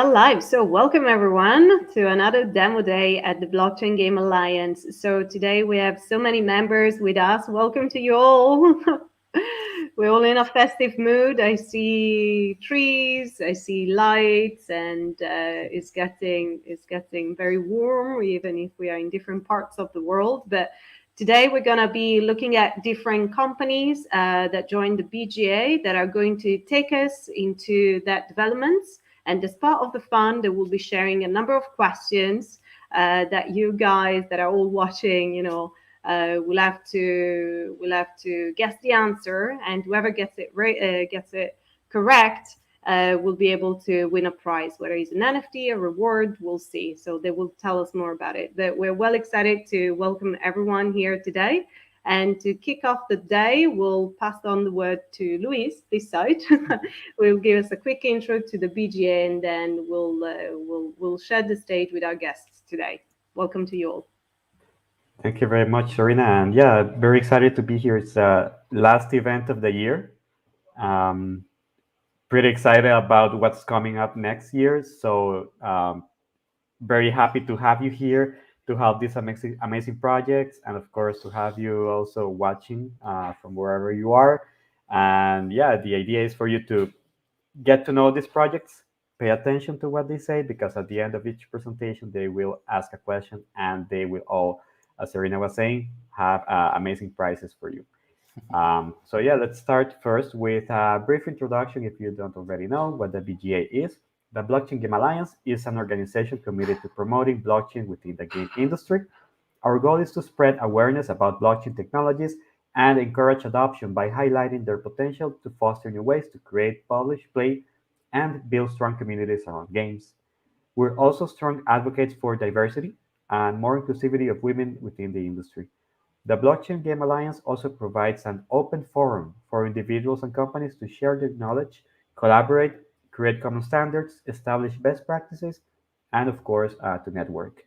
Live. So welcome everyone to another demo day at the Blockchain Game Alliance. So today we have so many members with us. Welcome to you all. We're all in a festive mood. I see trees, I see lights, and it's getting very warm, even if we are in different parts of the world. But today we're gonna be looking at different companies that joined the BGA that are going to take us into that developments. And as part of the fun, they will be sharing a number of questions that you guys that are all watching, we'll have to guess the answer, and whoever gets it correct will be able to win a prize, whether it's an NFT, a reward, we'll see. So they will tell us more about it. But we're well excited to welcome everyone here today. And to kick off the day, we'll pass on the word to Luis, this side. Will give us a quick intro to the BGA, and then we'll share the stage with our guests today. Welcome to you all. Thank you very much, Serena. And yeah, very excited to be here. It's the last event of the year. Um, Pretty excited about what's coming up next year. So very happy to have you here to help these amazing projects, and of course to have you also watching from wherever you are. And yeah, the idea is for you to get to know these projects, pay attention to what they say, because at the end of each presentation, they will ask a question and they will all, as Serena was saying, have amazing prizes for you. So yeah, let's start first with a brief introduction if you don't already know what the BGA is. The Blockchain Game Alliance is an organization committed to promoting blockchain within the game industry. Our goal is to spread awareness about blockchain technologies and encourage adoption by highlighting their potential to foster new ways to create, publish, play, and build strong communities around games. We're also strong advocates for diversity and more inclusivity of women within the industry. The Blockchain Game Alliance also provides an open forum for individuals and companies to share their knowledge, collaborate, create common standards, establish best practices, and of course, to network.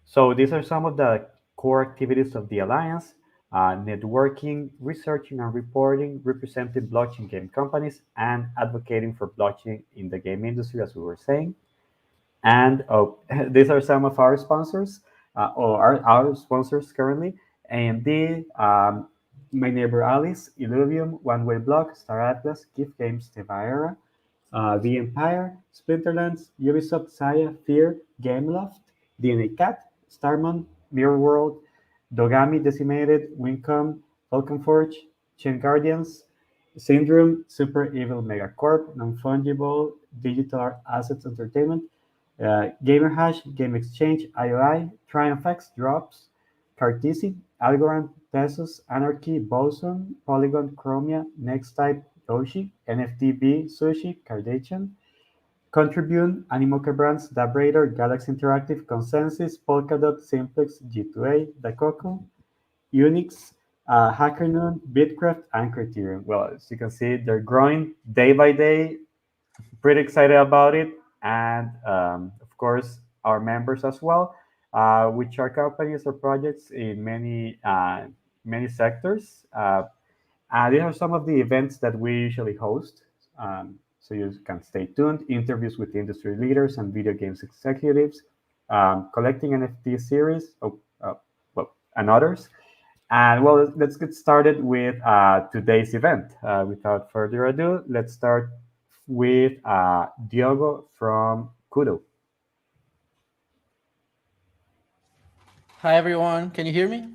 So these are some of the core activities of the Alliance: networking, researching and reporting, representing blockchain game companies, and advocating for blockchain in the game industry, as we were saying. And these are some of our sponsors, or our sponsors currently. AMD, My Neighbor Alice, Illuvium, One Way Block, Star Atlas, Gift Games, Tevaera, vEmpire, Splinterlands, Ubisoft, Saya, Fear, Gameloft, DNA Cat, Starmon, Mirror World, Dogami Decimated, Wincom, Falcon Forge, Chain Guardians, Syndrome, Super Evil Megacorp, Non-Fungible, Digital Assets Entertainment, GamerHash, Game Exchange, IOI, Triumph X, Drops, Cartesi, Algorand, Tesos, Anarchy, Boson, Polygon, Chromia, Nexttype, Yoshi, NFTB, Sushi, Kardashian, Contribune, Animoca Brands, Dabrader, Galaxy Interactive, Consensus, Polkadot, Simplex, G2A, Dacoco, Unix, HackerNoon, Bitcraft, and Criterion. Well, as you can see, they're growing day by day. Pretty excited about it. And of course, our members as well, which are companies or projects in many sectors. These are some of the events that we usually host. So you can stay tuned. Interviews with industry leaders and video games executives, collecting NFT series, and others. And well, let's get started with today's event. Without further ado, let's start with Diogo from QUDO. Hi everyone, can you hear me?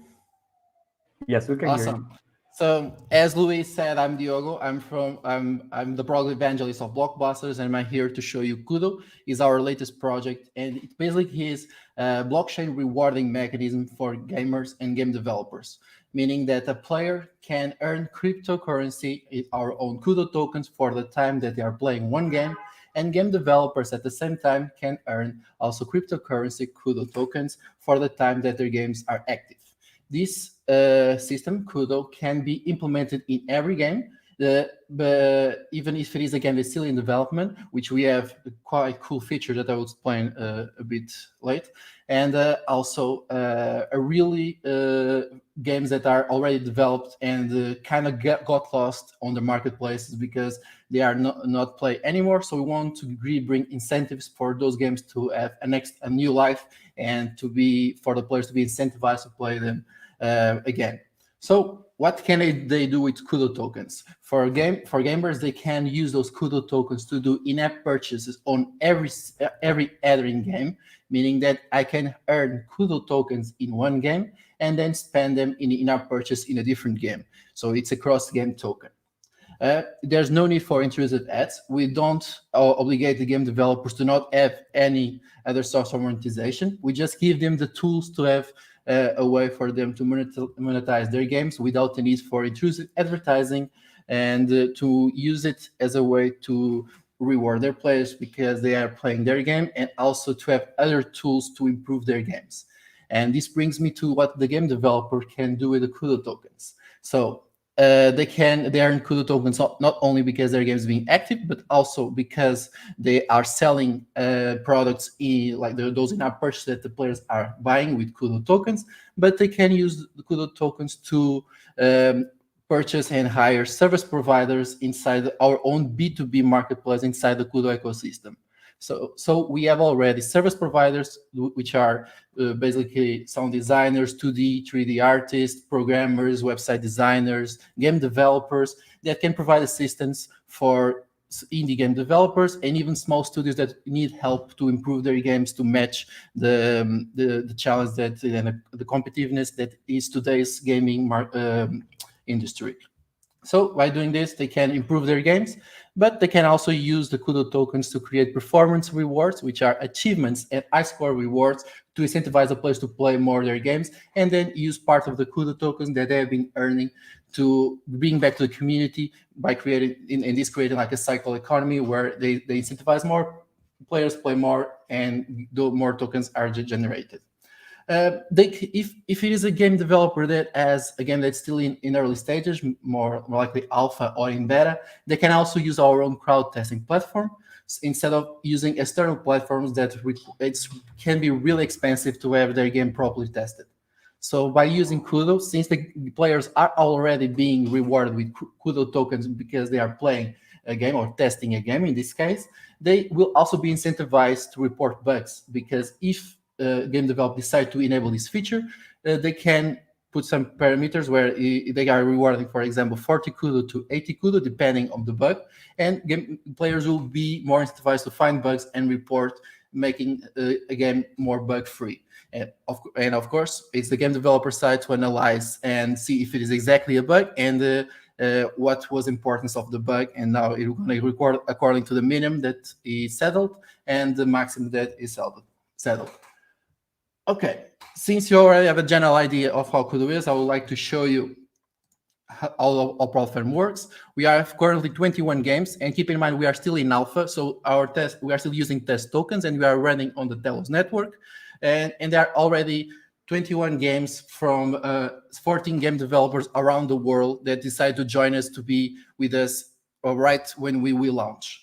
Yes, we can hear you. Awesome. So as Luis said, I'm Diogo. I'm the product evangelist of Blockbusters, and I'm here to show you QUDO is our latest project, and it basically is a blockchain rewarding mechanism for gamers and game developers, meaning that a player can earn cryptocurrency, our own QUDO tokens, for the time that they are playing one game, and game developers at the same time can earn also cryptocurrency QUDO tokens for the time that their games are active. This system, QUDO, can be implemented in every game, But even if it is a game that's still in development, which we have a quite cool feature that I will explain a bit late, and also a really games that are already developed and kind of got lost on the marketplaces because they are not played anymore. So we want to really bring incentives for those games to have a new life and for the players to be incentivized to play them again. So what can they do with QUDO tokens? For gamers, they can use those QUDO tokens to do in-app purchases on every other in-game, meaning that I can earn QUDO tokens in one game and then spend them in in-app purchase in a different game. So it's a cross-game token. There's no need for intrusive ads. We don't obligate the game developers to not have any other source of monetization. We just give them the tools to have a way for them to monetize their games without the need for intrusive advertising, and to use it as a way to reward their players because they are playing their game, and also to have other tools to improve their games. And this brings me to what the game developer can do with the QUDO tokens. So they earn QUDO tokens not only because their game is being active, but also because they are selling products like those in-app purchases that the players are buying with QUDO tokens. But they can use the QUDO tokens to purchase and hire service providers inside our own B2B marketplace inside the QUDO ecosystem. So we have already service providers, which are basically sound designers, 2D, 3D artists, programmers, website designers, game developers that can provide assistance for indie game developers and even small studios that need help to improve their games to match the challenge that and the competitiveness that is today's gaming industry. So by doing this, they can improve their games, but they can also use the QUDO tokens to create performance rewards, which are achievements and high score rewards to incentivize the players to play more their games, and then use part of the QUDO tokens that they have been earning to bring back to the community by creating like a cycle economy where they incentivize more players, play more, and more tokens are generated. If it is a game developer that has a game that's still in early stages, more likely alpha or in beta, they can also use our own crowd testing platform instead of using external platforms that can be really expensive to have their game properly tested. So by using QUDO, since the players are already being rewarded with QUDO tokens because they are playing a game or testing a game in this case, they will also be incentivized to report bugs, because if game developers decide to enable this feature, they can put some parameters where they are rewarding, for example, 40 QUDO to 80 QUDO, depending on the bug, and game players will be more incentivized to find bugs and report, making a game more bug-free. And of course, it's the game developer side to analyze and see if it is exactly a bug and what was the importance of the bug, and now it's going to record according to the minimum that is settled and the maximum that is settled. Okay, since you already have a general idea of how QUDO is, I would like to show you how our platform works. We have currently 21 games, and keep in mind we are still in alpha, so we are still using test tokens, and we are running on the Telos network, and there are already 21 games from 14 game developers around the world that decide to join us to be with us right when we will launch.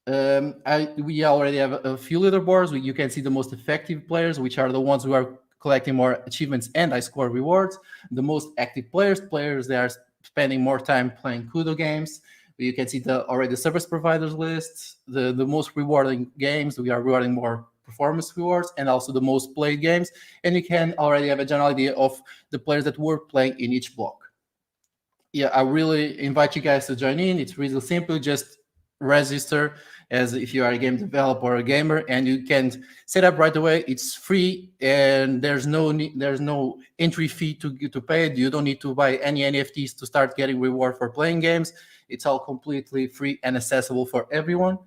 We already have a few leaderboards. You can see the most effective players, which are the ones who are collecting more achievements and high score rewards. The most active players that are spending more time playing QUDO games. You can see already the service providers list. The most rewarding games, we are rewarding more performance rewards, and also the most played games. And you can already have a general idea of the players that were playing in each block. Yeah, I really invite you guys to join in. It's really simple. Just register as if you are a game developer or a gamer, and you can set up right away. It's free, and there's no entry fee to pay. You don't need to buy any NFTs to start getting reward for playing games. It's all completely free and accessible for everyone.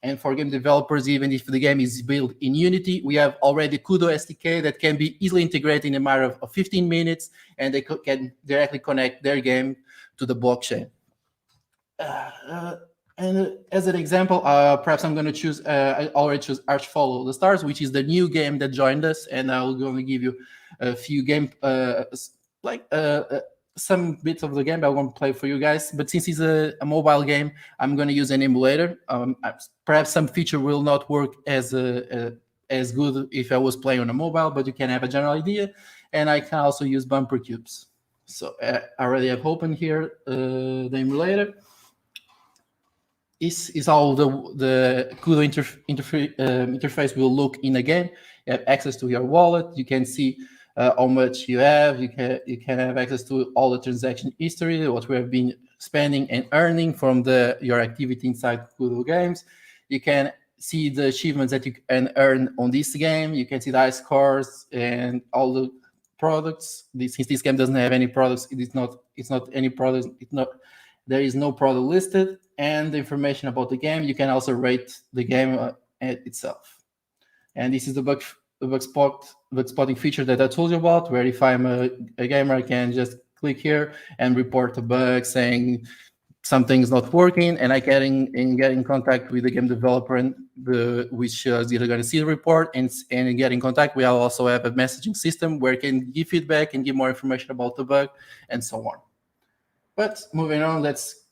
And for game developers, even if the game is built in Unity, we have already QUDO SDK that can be easily integrated in a matter of 15 minutes, and they can directly connect their game to the blockchain. And as an example, perhaps I'm going to choose, I already choose Arch Follow the Stars, which is the new game that joined us, and I'll going to give you a few game some bits of the game I won't play for you guys, but since it's a mobile game, I'm going to use an emulator. Perhaps some feature will not work as good if I was playing on a mobile, but you can have a general idea. And I can also use bumper cubes. So I already have opened here the emulator. Is how the QUDO interface will look in a game. You have access to your wallet. You can see how much you have. You can have access to all the transaction history, what we have been spending and earning from your activity inside QUDO games. You can see the achievements that you can earn on this game. You can see the high scores and all the products. Since this game doesn't have any products, it's not any products. There is no product listed, and the information about the game. You can also rate the game itself. And this is the bug spotting feature that I told you about, where if I'm a gamer, I can just click here and report a bug saying something's not working, and I get in contact with the game developer, and which is either going to see the report and get in contact. We also have a messaging system where you can give feedback and give more information about the bug and so on. But moving on, let's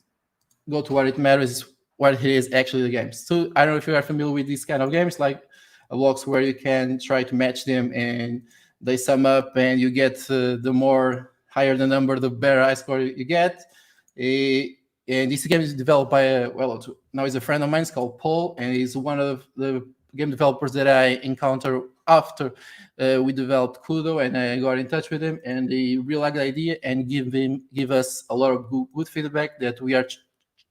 go to what it matters, what it is actually the games. So I don't know if you are familiar with these kind of games, like blocks where you can try to match them and they sum up and you get the more higher the number, the better high score you get. And this game is developed by now he's a friend of mine. It's called Paul, and he's one of the game developers that I encountered after we developed QUDO, and I got in touch with him, and they really liked the idea and give us a lot of good feedback that we are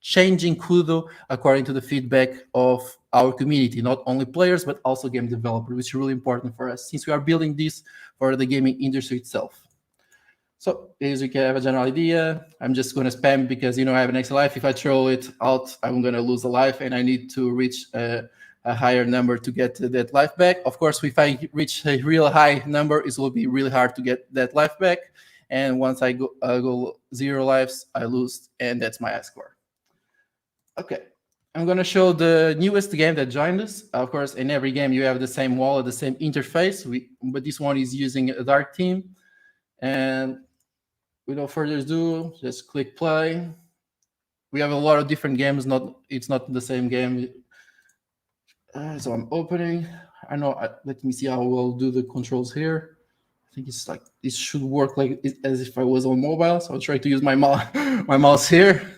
changing QUDO according to the feedback of our community, not only players but also game developers, which is really important for us since we are building this for the gaming industry itself. So as you can have a general idea, I'm just going to spam because I have an extra life. If I throw it out, I'm going to lose a life, and I need to reach a higher number to get that life back. Of course, if I reach a real high number, it will be really hard to get that life back. And once I go 0 lives, I lose, and that's my high score. Okay, I'm going to show the newest game that joined us. Of course, in every game, you have the same wallet, the same interface, but this one is using a dark theme. And without further ado, just click play. We have a lot of different games. It's not the same game. So I'm opening. I know. Let me see how we'll do the controls here. I think it's like this should work like as if I was on mobile. So I'll try to use my mouse here.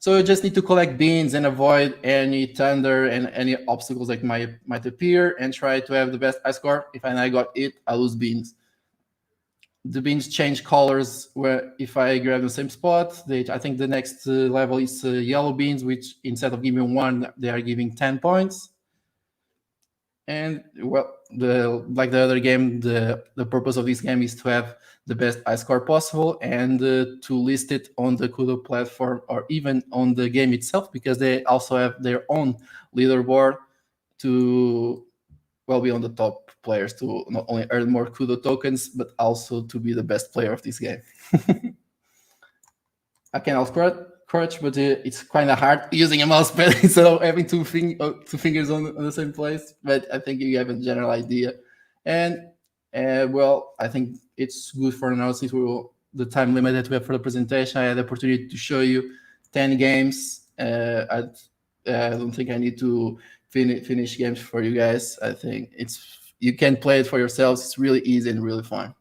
So you just need to collect beans and avoid any thunder and any obstacles that might appear, and try to have the best high score. If I got it, I lose beans. The beans change colors where if I grab the same spot. I think the next level is yellow beans, which instead of giving 1, they are giving 10 points. And like the other game, the purpose of this game is to have the best high score possible and to list it on the QUDO platform or even on the game itself, because they also have their own leaderboard to be on the top players, to not only earn more QUDO tokens, but also to be the best player of this game. I can crouch, but it's kind of hard using a mouse pad instead of having two fingers on the same place. But I think you have a general idea. And I think it's good for now, since the time limit that we have for the presentation. I had the opportunity to show you 10 games. I don't think I need to finish games for you guys. I think you can play it for yourselves. It's really easy and really fun.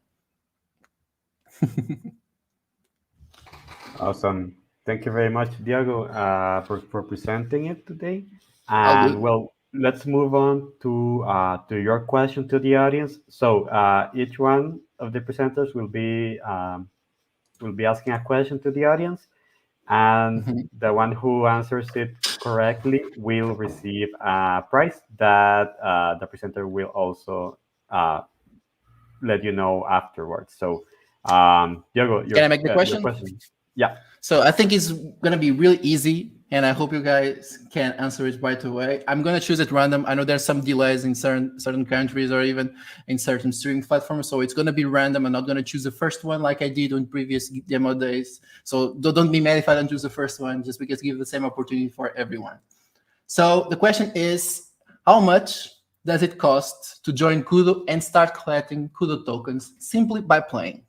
Awesome. Thank you very much, Diego, for presenting it today. And let's move on to your question to the audience. So each one of the presenters will be asking a question to the audience, and the one who answers it correctly will receive a prize that the presenter will also let you know afterwards. So Diego, can I make the question? Yeah. So I think it's going to be really easy, and I hope you guys can answer it right away. I'm going to choose it random. I know there's some delays in certain countries or even in certain streaming platforms, so it's going to be random. I'm not going to choose the first one like I did on previous demo days. So don't be mad if I don't choose the first one, just because give the same opportunity for everyone. So the question is, how much does it cost to join QUDO and start collecting QUDO tokens simply by playing?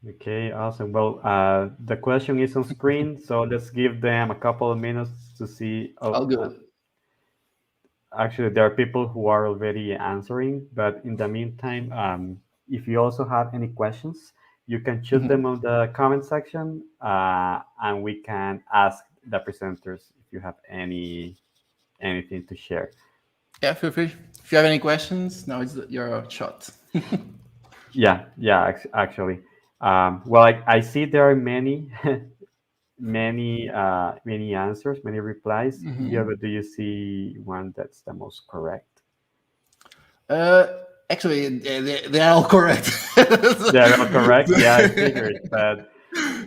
Okay, awesome. Well, the question is on screen, so let's give them a couple of minutes to see. Oh, All good. actually, there are people who are already answering, but in the meantime, if you also have any questions, you can shoot them Mhm. on the comment section, and we can ask the presenters if you have anything to share. Yeah, feel free. If you have any questions, now it's your shot. Yeah, actually. Well, I see there are many, many answers, many replies. Mhm. Diogo, do you see one that's the most correct? Uh, Actually, they are all correct. They're all correct. Yeah, I figured, but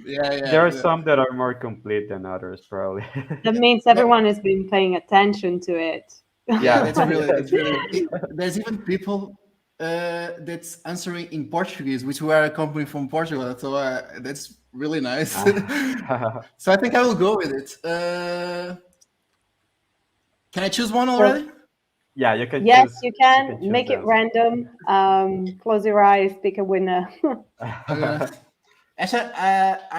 Yeah, there yeah, are yeah. some that are more complete than others, probably. That means No, everyone has been paying attention to it. yeah, that's really, Yes. it's really. There's even people that's answering in Portuguese, which we are a company from Portugal, so that's really nice. Ah, So I think I will go with it. Can I choose one So already? yeah, you can yes, choose. you You can can choose make the it answer. random. Close your eyes, pick a winner. I'm gonna. Actually,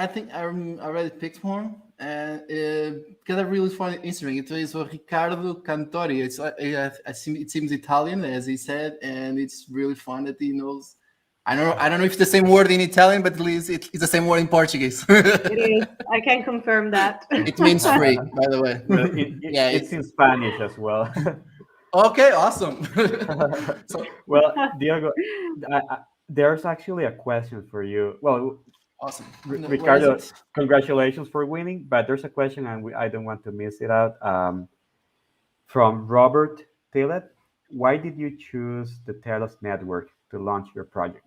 I think I already picked one, and because I really find it interesting. It is for Riccardo Cantori. It seems Italian, as he said, and it's really fun that he knows. I don't know if it's the same word in Italian, but at least it's the same word in Portuguese. It is. I can confirm that. It means free, by the way. Well, Yeah. it's in Spanish as well. Okay. Awesome. So Well, Diogo, there's actually a question for you. Well, awesome. No, where is Ricardo, it? congratulations for winning, but there's a question, and I don't want to miss it out. From Robert Tillett, why did you choose the Telos network to launch your project?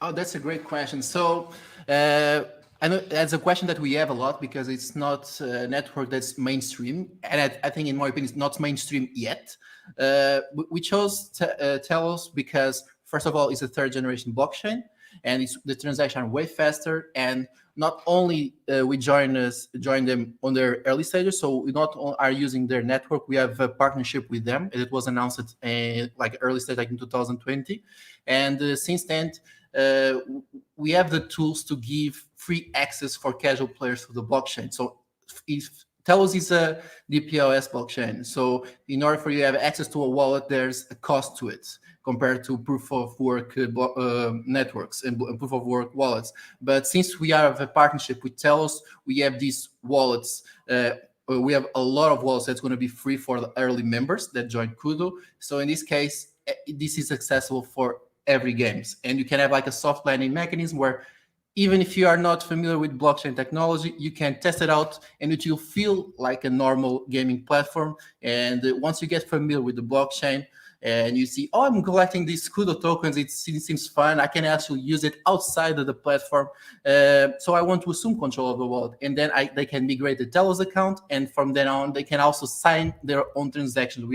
Oh, that's a great question. So, uh, I know that's a question that we have a lot because it's not a network that's mainstream, and I think, in my opinion, it's not mainstream yet. We chose Telos because, first of all, it's a third generation blockchain, and the transaction are way faster. And not only we join them on their early stages, so we not only are using their network, we have a partnership with them, and it was announced like early stage, like in 2020, and since then uh, we have the tools to give free access for casual players to the blockchain. So if Telos is a DPoS blockchain, so in order for you to have access to a wallet, there's a cost to it compared to proof of work networks and proof of work wallets. But since we have a partnership with Telos, we have these wallets. We have a lot of wallets that's going to be free for the early members that join QUDO. So in this case, this is accessible for every games, and you can have like a soft landing mechanism where even if you are not familiar with blockchain technology, you can test it out and it will feel like a normal gaming platform. And once you get familiar with the blockchain and you see, oh, I'm collecting these QUDO tokens, it seems fun, I can actually use it outside of the platform. So I want to assume control of the wallet, and then they can migrate the Telos account, and from then on they can also sign their own transactions.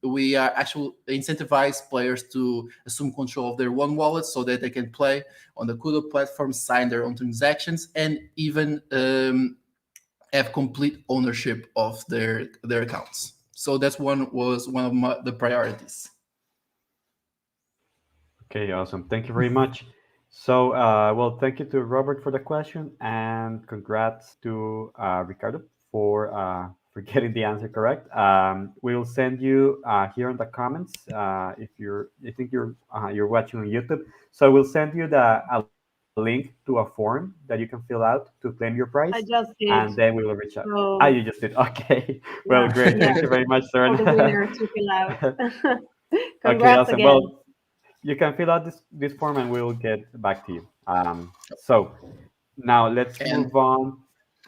We are actually incentivize players to assume control of their one wallet so that they can play on the QUDO platform, sign their own transactions, and even have complete ownership of their accounts. So that's was one of the priorities. Okay, awesome. Thank you very much. So, well, thank you to Robert for the question, and congrats to Ricardo for getting the answer correct. We'll send you here in the comments if I think you're watching on YouTube. So we'll send you a link to a form that you can fill out to claim your prize, I just and did. then we will reach out. Ah, you So just did. Okay. Well, yeah, great. Thank yeah. you very much, Søren. For the winner to fill out. Okay, Congrats awesome. again. Well, you can fill out this form and we'll get back to you. So now let's And move on.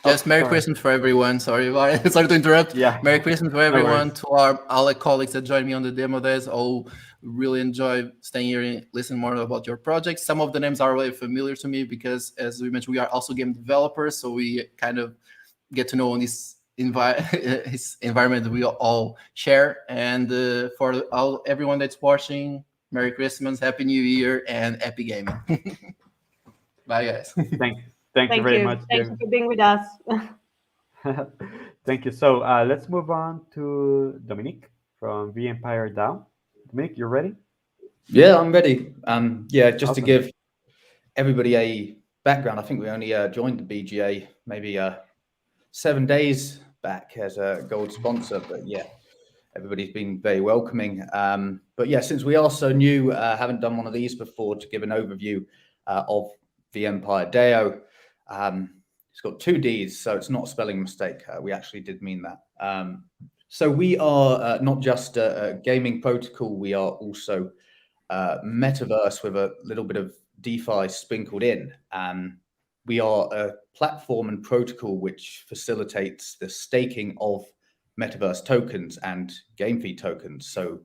Oh, just Merry sorry. Christmas for everyone. Sorry, sorry to interrupt. Yeah, Merry Christmas for no worries. everyone. To our other colleagues that joined me on the demo days. Oh, really enjoy staying here and listen more about your projects. Some of the names are really familiar to me because, as we mentioned, we are also game developers, so we kind of get to know on this his environment that we all share. And for everyone that's watching, Merry Christmas, Happy New Year, and happy gaming. Bye, guys. Thank, thank you Thank very you. much, Thank you Diego. for being with us. Thank you. So let's move on to Dominique from vEmpire DAO. Dominique, you ready? Yeah, I'm ready. Yeah, just to Awesome. give everybody a background. I think we only joined the BGA maybe 7 days back as a gold sponsor, but yeah, everybody's been very welcoming. But yeah, since we are so new, haven't done one of these before, to give an overview of vEmpire DAO. It's got 2 Ds, so it's not a spelling mistake. We actually did mean that. So we are not just a gaming protocol, we are also metaverse with a little bit of DeFi sprinkled in. We are a platform and protocol which facilitates the staking of metaverse tokens and game fee tokens. So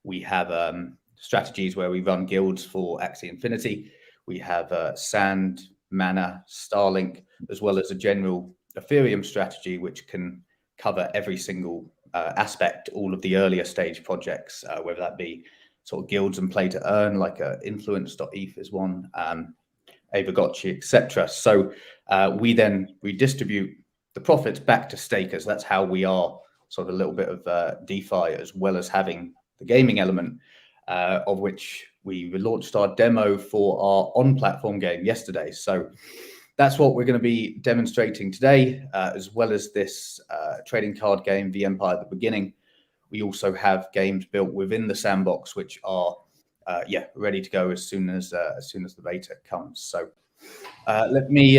we have strategies where we run guilds for Axie Infinity. We have Sand, Mana, Starlink, as well as a general Ethereum strategy, which can cover every single aspect, all of the earlier stage projects, whether that be sort of guilds and play to earn, like influence.eth is one, Avagotchi, etc. So we then redistribute the profits back to stakers. That's how we are sort of a little bit of DeFi, as well as having the gaming element, of which we launched our demo for our on-platform game yesterday. So that's what we're going to be demonstrating today, as well as this trading card game, vEmpire at the beginning. We also have games built within the sandbox, which are ready to go as soon as the beta comes. So let me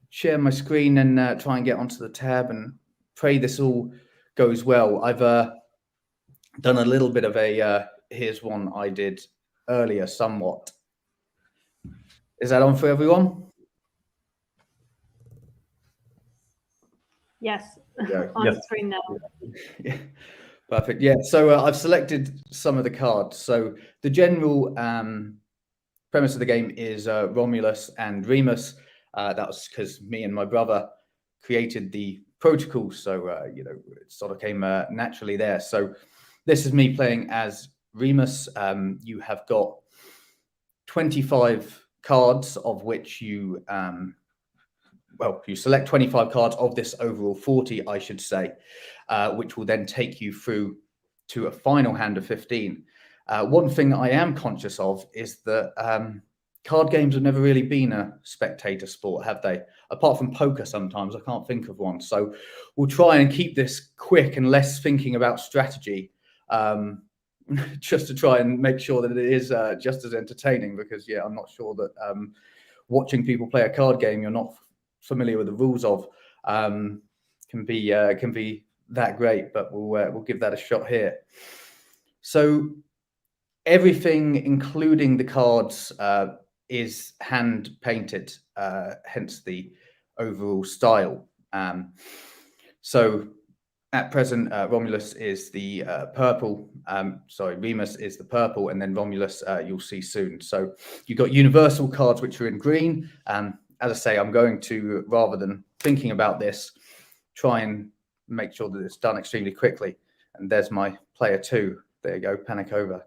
share my screen and try and get onto the tab, and pray this all goes well. I've done a little bit of a here's one I did earlier somewhat. Is that on for everyone? Yes, Yeah. on screen now. Yeah. Perfect. Yeah. So I've selected some of the cards. So the general premise of the game is Romulus and Remus. That was because me and my brother created the protocol, so it sort of came naturally there. So this is me playing as Remus. You have got 25 cards, of which you you select 25 cards of this overall 40, I should say, which will then take you through to a final hand of 15. One thing that I am conscious of is that card games have never really been a spectator sport, have they? Apart from poker sometimes, I can't think of one. So we'll try and keep this quick and less thinking about strategy, just to try and make sure that it is just as entertaining, because, yeah, I'm not sure that watching people play a card game you're not familiar with the rules of can be that great, but we'll give that a shot here. So everything, including the cards, is hand painted, hence the overall style. So at present, Romulus is the purple. Remus is the purple, and then Romulus you'll see soon. So you've got universal cards, which are in green. As I say, I'm going to, rather than thinking about this, try and make sure that it's done extremely quickly. And there's my player 2. There you go, panic over.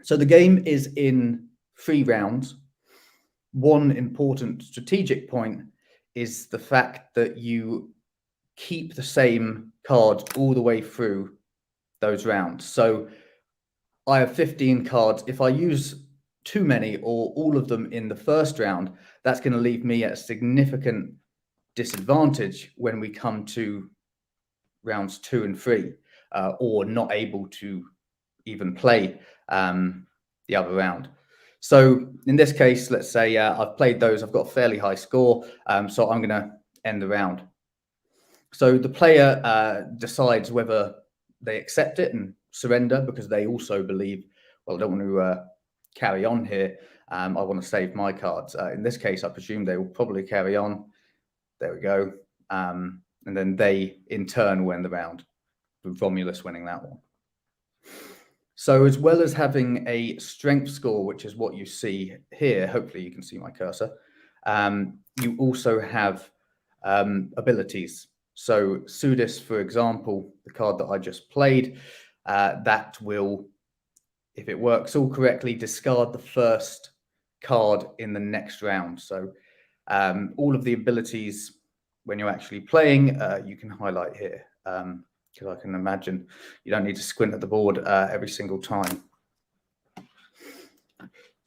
So the game is in 3 rounds. One important strategic point is the fact that you keep the same cards all the way through those rounds. So I have 15 cards. If I use too many or all of them in the first round, that's going to leave me at a significant disadvantage when we come to rounds 2 and 3, or not able to even play the other round. So in this case, let's say I've played those, I've got a fairly high score, so I'm going to end the round. So the player decides whether they accept it and surrender, because they also believe, well, I don't want to carry on here. I want to save my cards. In this case, I presume they will probably carry on. There we go. And then they, in turn, win the round, with Romulus winning that one. So as well as having a strength score, which is what you see here, hopefully you can see my cursor, you also have abilities. So Sudis, for example, the card that I just played, that will, if it works all correctly, discard the first card in the next round. So all of the abilities, when you're actually playing, you can highlight here, because I can imagine you don't need to squint at the board every single time.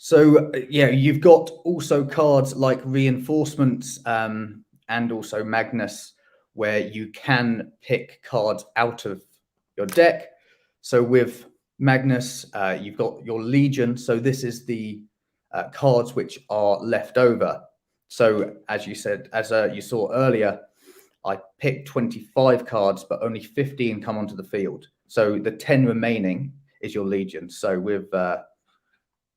So yeah, you've got also cards like Reinforcements and also Magnus, where you can pick cards out of your deck. So with Magnus, you've got your Legion. So this is the cards which are left over. So as you said, as you saw earlier, I picked 25 cards, but only 15 come onto the field. So the 10 remaining is your Legion. So with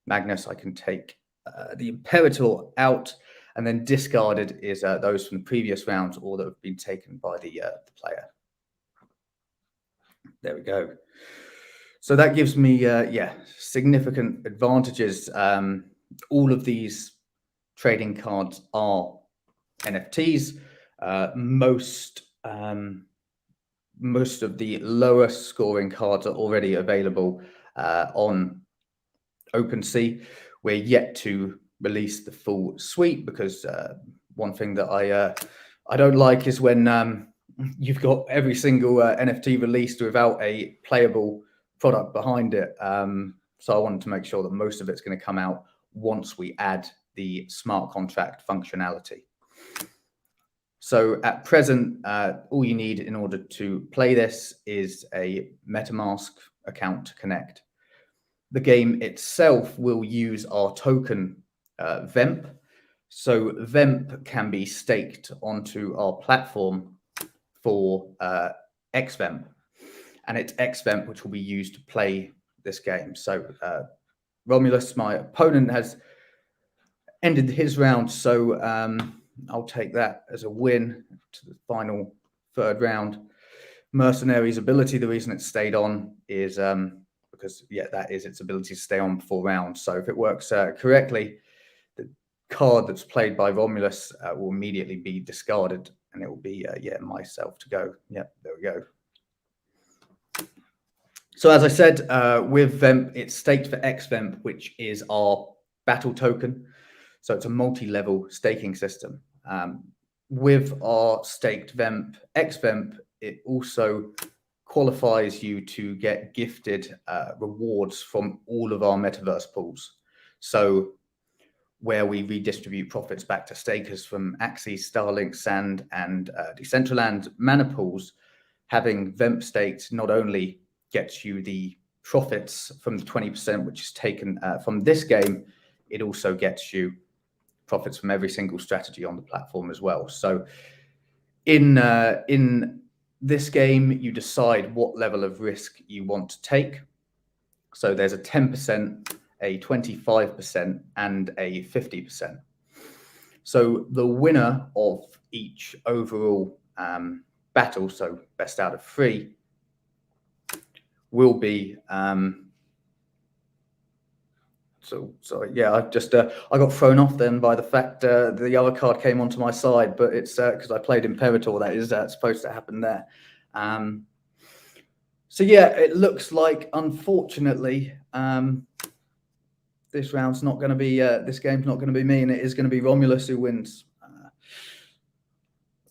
Magnus, I can take the Imperator out, and then discarded is those from the previous rounds or that have been taken by the player. There we go. So that gives me, yeah, significant advantages. All of these trading cards are NFTs. Most of the lower scoring cards are already available on OpenSea. We're yet to release the full suite because one thing that I don't like is when you've got every single NFT released without a playable product behind it. So I wanted to make sure that most of it's going to come out once we add the smart contract functionality. So at present, all you need in order to play this is a MetaMask account to connect. The game itself will use our token vEmp. So vEmp can be staked onto our platform for xVemp, and it's xVemp which will be used to play this game. So Romulus, my opponent, has ended his round, so I'll take that as a win to the final third round. Mercenary's ability, the reason it stayed on is because, yeah, that is its ability to stay on 4 rounds. So if it works correctly, the card that's played by Romulus will immediately be discarded, and it will be, yeah, myself to go. Yep, there we go. So as I said, with vEmp, it's staked for xVemp, which is our battle token. So it's a multi-level staking system. With our staked vEmp, xVemp, it also qualifies you to get gifted rewards from all of our metaverse pools. So where we redistribute profits back to stakers from Axie, Starlink, Sand, and Decentraland mana pools, having vEmp staked not only gets you the profits from the 20% which is taken from this game, it also gets you profits from every single strategy on the platform as well. So in this game, you decide what level of risk you want to take. So there's a 10%, a 25%, and a 50%. So the winner of each overall battle, so best out of 3, will be so yeah, I got thrown off then by the fact the other card came onto my side, but it's because I played Imperator. That is supposed to happen there. So yeah, it looks like, unfortunately, this round's not going to be this game's not going to be me, and it is going to be Romulus who wins.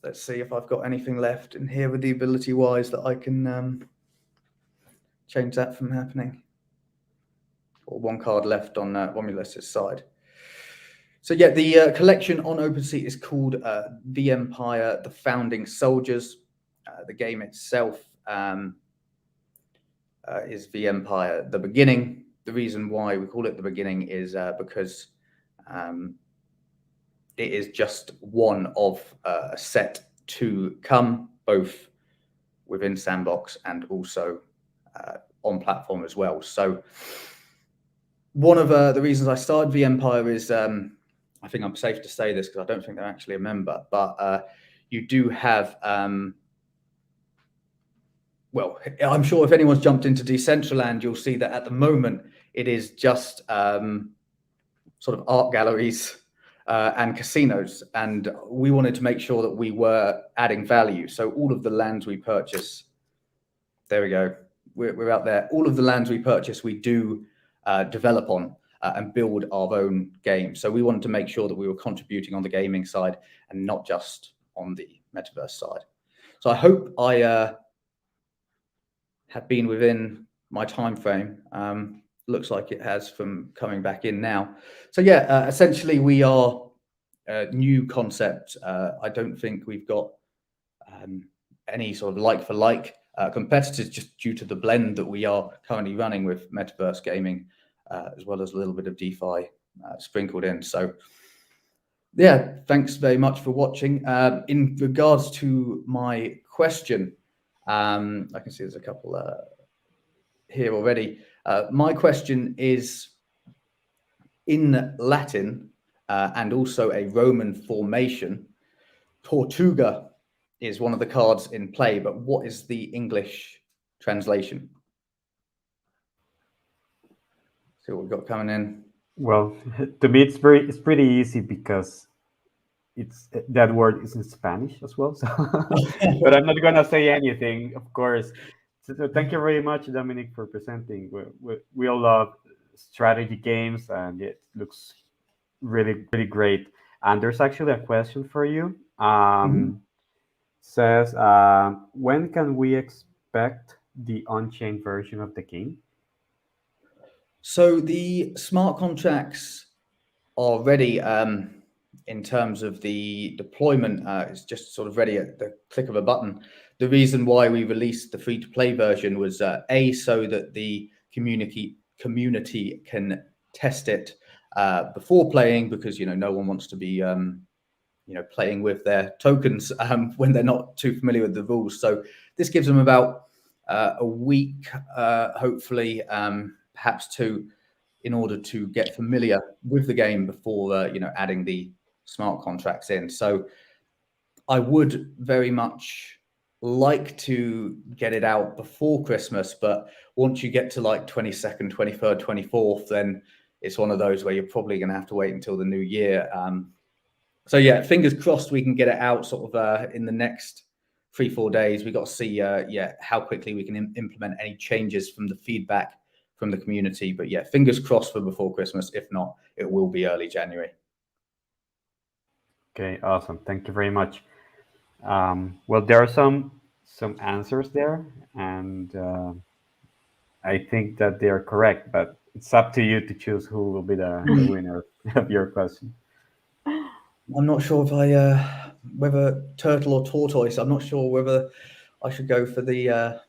Let's see if I've got anything left in here with the ability wise that I can change that from happening. Or 1 card left on Romulus's side. So yeah, the collection on OpenSea is called vEmpire: The Founding Soldiers. The game itself is vEmpire: The Beginning. The reason why we call it The Beginning is because it is just one of a set to come, both within Sandbox and also on platform as well. So one of the reasons I started vEmpire is, I think I'm safe to say this because I don't think they're actually a member, but you do have, well, I'm sure if anyone's jumped into Decentraland, you'll see that at the moment it is just sort of art galleries and casinos. And we wanted to make sure that we were adding value. So all of the lands we purchase, there we go, we're out there. All of the lands we purchase, we do develop on and build our own game. So we wanted to make sure that we were contributing on the gaming side and not just on the metaverse side. So I hope I have been within my time frame. looks like it has from coming back in now. So yeah, essentially we are a new concept. I don't think we've got any sort of like for like competitors, just due to the blend that we are currently running with metaverse gaming, as well as a little bit of DeFi sprinkled in. So yeah, thanks very much for watching. In regards to my question, I can see there's a couple here already. My question is in Latin and also a Roman formation. Tortuga is one of the cards in play, but what is the English translation? See what we've got coming in. Well, to me, it's pretty easy because that word is in Spanish as well. So, but I'm not gonna say anything, of course. So thank you very much, Dominic, for presenting. We all love strategy games, and it looks really great. And there's actually a question for you. Says, when can we expect the on-chain version of the game? So the smart contracts are ready in terms of the deployment. It's just sort of ready at the click of a button. The reason why we released the free-to-play version was A, so that the community can test it before playing, because no one wants to be playing with their tokens when they're not too familiar with the rules. So this gives them about a week, hopefully, perhaps two, in order to get familiar with the game before adding the smart contracts in. So I would very much like to get it out before Christmas, but once you get to like 22nd, 23rd, 24th, then it's one of those where you're probably going to have to wait until the new year. So yeah, fingers crossed we can get it out sort of in the next 3-4 days. We got to see how quickly we can implement any changes from the feedback from the community. But yeah, fingers crossed for before Christmas. If not, it will be early January. Okay, awesome. Thank you very much. Well, there are some answers there, and I think that they are correct, but it's up to you to choose who will be the winner of your question. I'm not sure if whether turtle or tortoise. I'm not sure whether I should go for the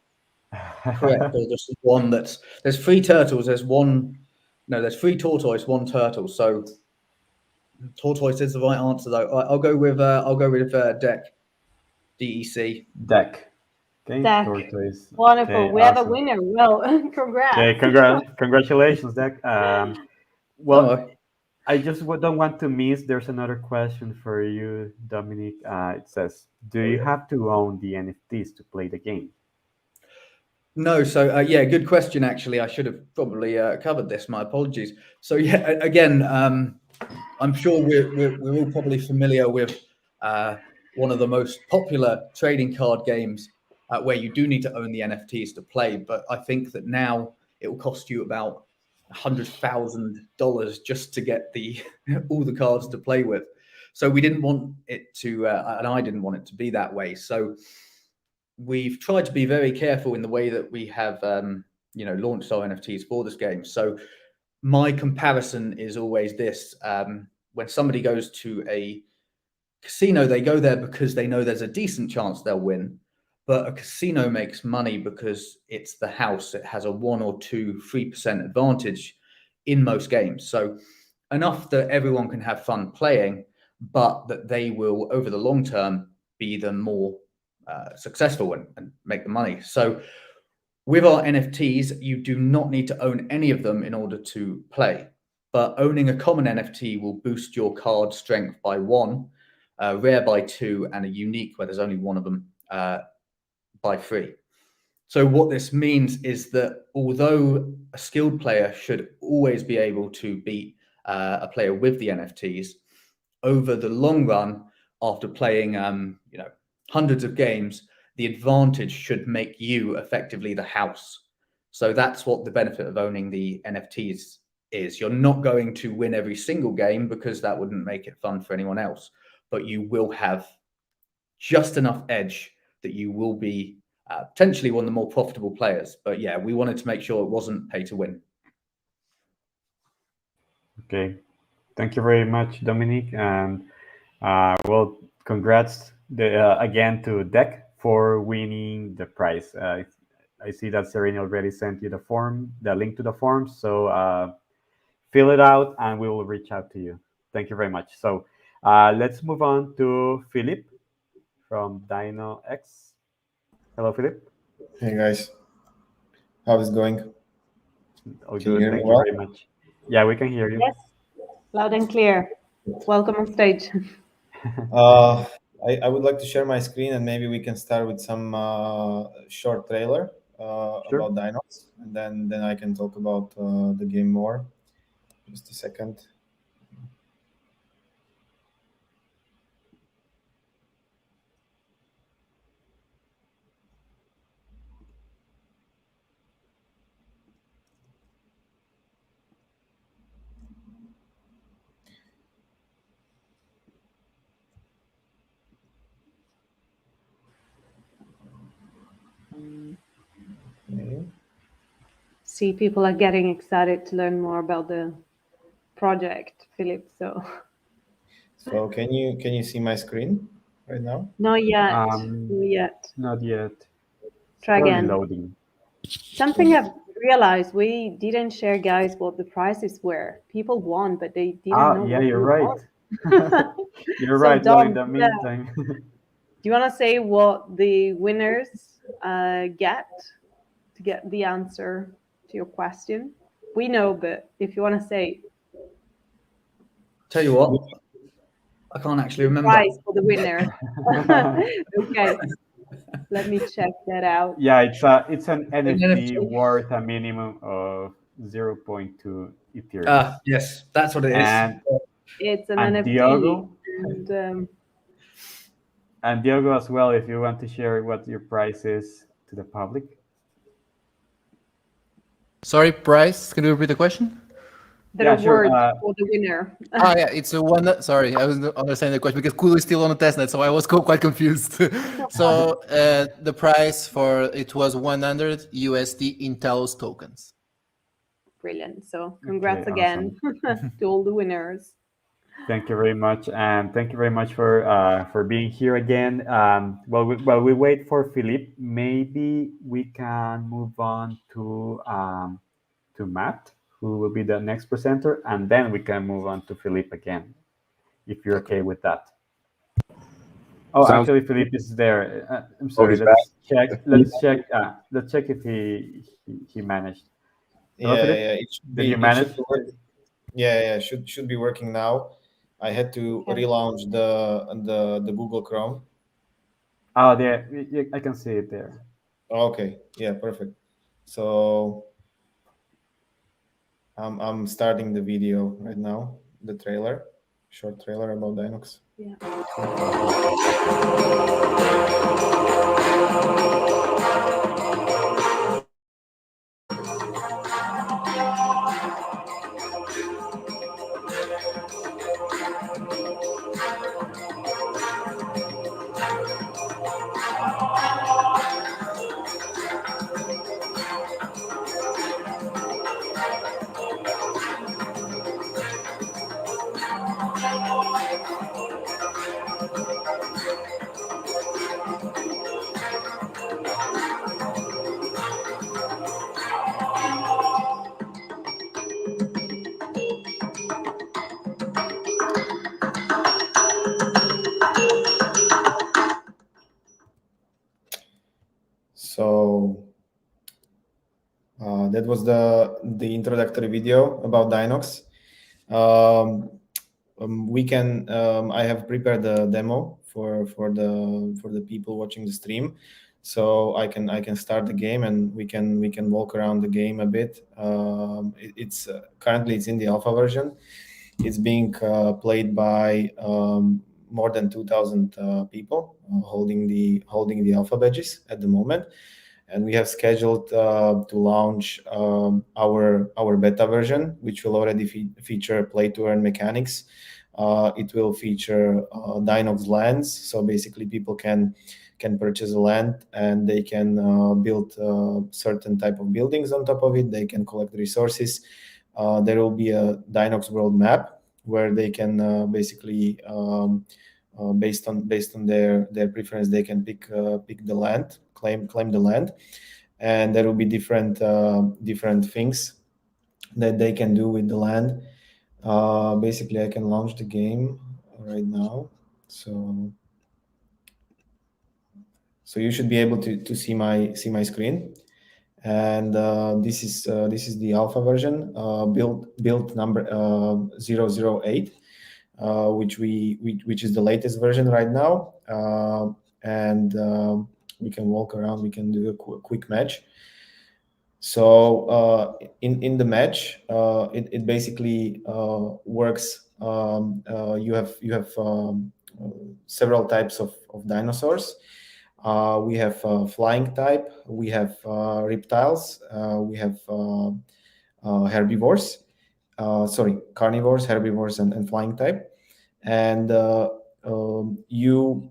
correct or just one there's 3 turtles. There's 3 tortoise, 1 turtle. So tortoise is the right answer, though. I'll go with deck. DEC. Deck. Okay, Deck. tortoise. Wonderful. Okay, We awesome. have a winner. Well, congrats. Okay, congratulations, Deck. Well, I just don't want to miss. There's another question for you, Dominic. It says, do you have to own the NFTs to play the game? No. So yeah, good question. Actually, I should have probably covered this. My apologies. So yeah, again, I'm sure we're all probably familiar with one of the most popular trading card games where you do need to own the NFTs to play. But I think that now it will cost you about $100,000 just to get all the cards to play with. So we didn't want it to, and I didn't want it to be that way. So we've tried to be very careful in the way that we have, launched our NFTs for this game. So my comparison is always this: when somebody goes to a casino, they go there because they know there's a decent chance they'll win. But a casino makes money because it's the house. It has a 1 or 2, 3% advantage in most games. So enough that everyone can have fun playing, but that they will, over the long term, be the more successful and make the money. So with our NFTs, you do not need to own any of them in order to play. But owning a common NFT will boost your card strength by 1, rare by 2, and a unique, where there's only 1 of them, by 3. So what this means is that although a skilled player should always be able to beat a player with the NFTs, over the long run, after playing hundreds of games, the advantage should make you effectively the house. So that's what the benefit of owning the NFTs is. You're not going to win every single game because that wouldn't make it fun for anyone else, but you will have just enough edge that you will be potentially one of the more profitable players. But yeah, we wanted to make sure it wasn't pay to win. Okay. Thank you very much, Dominic. And well, congrats again to Deck for winning the prize. I see that Serena already sent you the link to the form. So fill it out and we will reach out to you. Thank you very much. So let's move on to Philip from DinoX. Hello, Philip. Hey guys, how is it going? Oh, Can you good. hear me Thank you well? very much. Yeah, we can hear you. Yes, loud and clear. Welcome on stage. I would like to share my screen and maybe we can start with some short trailer Sure. about DinoX, and then I can talk about the game more. Just a second. Okay. See, people are getting excited to learn more about the project, Philip. So can you see my screen right now? Not yet. Um, Not yet. Not yet. Try Probably again. loading. Something I've realized, we didn't share, guys, what the prizes were. People won, but they didn't know Yeah, what you're we right. won. You're So, right. Well, in Dom, the meantime, do you want to say what the winners get to get the answer to your question? We know, but if you want to say Tell you what, I can't actually remember. prize for the winner. Okay, let me check that out. yeah, it's an NFT worth a minimum of 0.2 Ethereum. Yes, that's what it is. And It's an and NFT. Diogo, And and Diogo as well. If you want to share what your price is to the public. Sorry, price. Can you repeat the question? the Yeah, sure. reward for the winner. Oh yeah, it's a one. Sorry, I wasn't understanding the question because QUDO is still on the testnet, so I was quite confused. So the price for it was 100 USD in Talos tokens. Brilliant. So congrats Okay, again to all the winners. Thank you very much, and thank you very much for being here again. While we wait for Philippe, maybe we can move on to Matt, who will be the next presenter, and then we can move on to Philippe again, if you're okay with that. Oh, Sounds actually, Philippe is there. I'm Oh, sorry. he's Let's check. Let's check. Let's check if he managed. Hello, Philippe? Yeah, it should Did be, you it manage? should be working. Yeah, should be working now. I had to Okay. relaunch the Google Chrome. Oh, there. I can see it there. Okay, yeah, perfect. So I'm starting the video right now, the trailer, short trailer about DinoX. Yeah. So that was the introductory video about DinoX. I have prepared the demo for the people watching the stream, so I can start the game and we can walk around the game a bit. It's currently it's in the alpha version. It's being played by more than 2,000 people holding the alpha badges at the moment. And we have scheduled to launch our beta version, which will already feature play to earn mechanics. It will feature DinoX lands, so basically people can purchase a land and they can build certain type of buildings on top of it. They can collect resources. there will be a DinoX World map where they can basically, based on their preference, they can pick the land, claim the land, and there will be different things that they can do with the land. Basically, I can launch the game right now, so you should be able to see my screen. And this is the alpha version, build number 008, which is the latest version right now. And we can walk around, we can do a quick match. So in the match, it basically works. You have several types of dinosaurs. We have flying type, we have reptiles, we have herbivores, carnivores, herbivores, and flying type. And you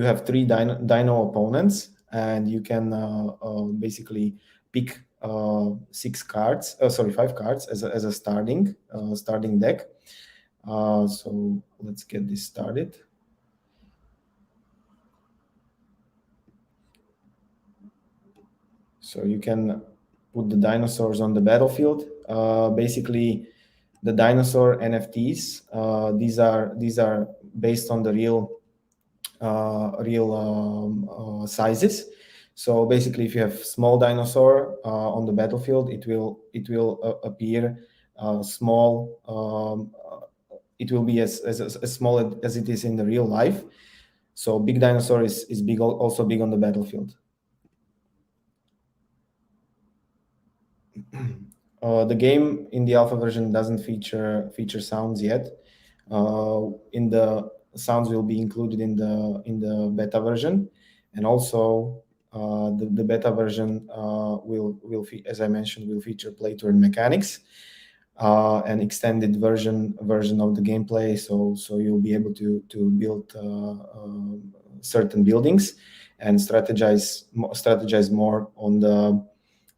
have 3 dino opponents, and you can basically pick 5 cards as a starting deck. So let's get this started. So you can put the dinosaurs on the battlefield. Basically, the dinosaur NFTs. These are based on the real sizes. So basically, if you have small dinosaur on the battlefield, it will appear small. It will be as small as it is in the real life. So big dinosaur is big, also big on the battlefield. The game in the alpha version doesn't feature sounds yet. In the sounds will be included in the beta version, and also the beta version will as I mentioned, will feature play to earn mechanics, an extended version of the gameplay. So you'll be able to build certain buildings and strategize more on the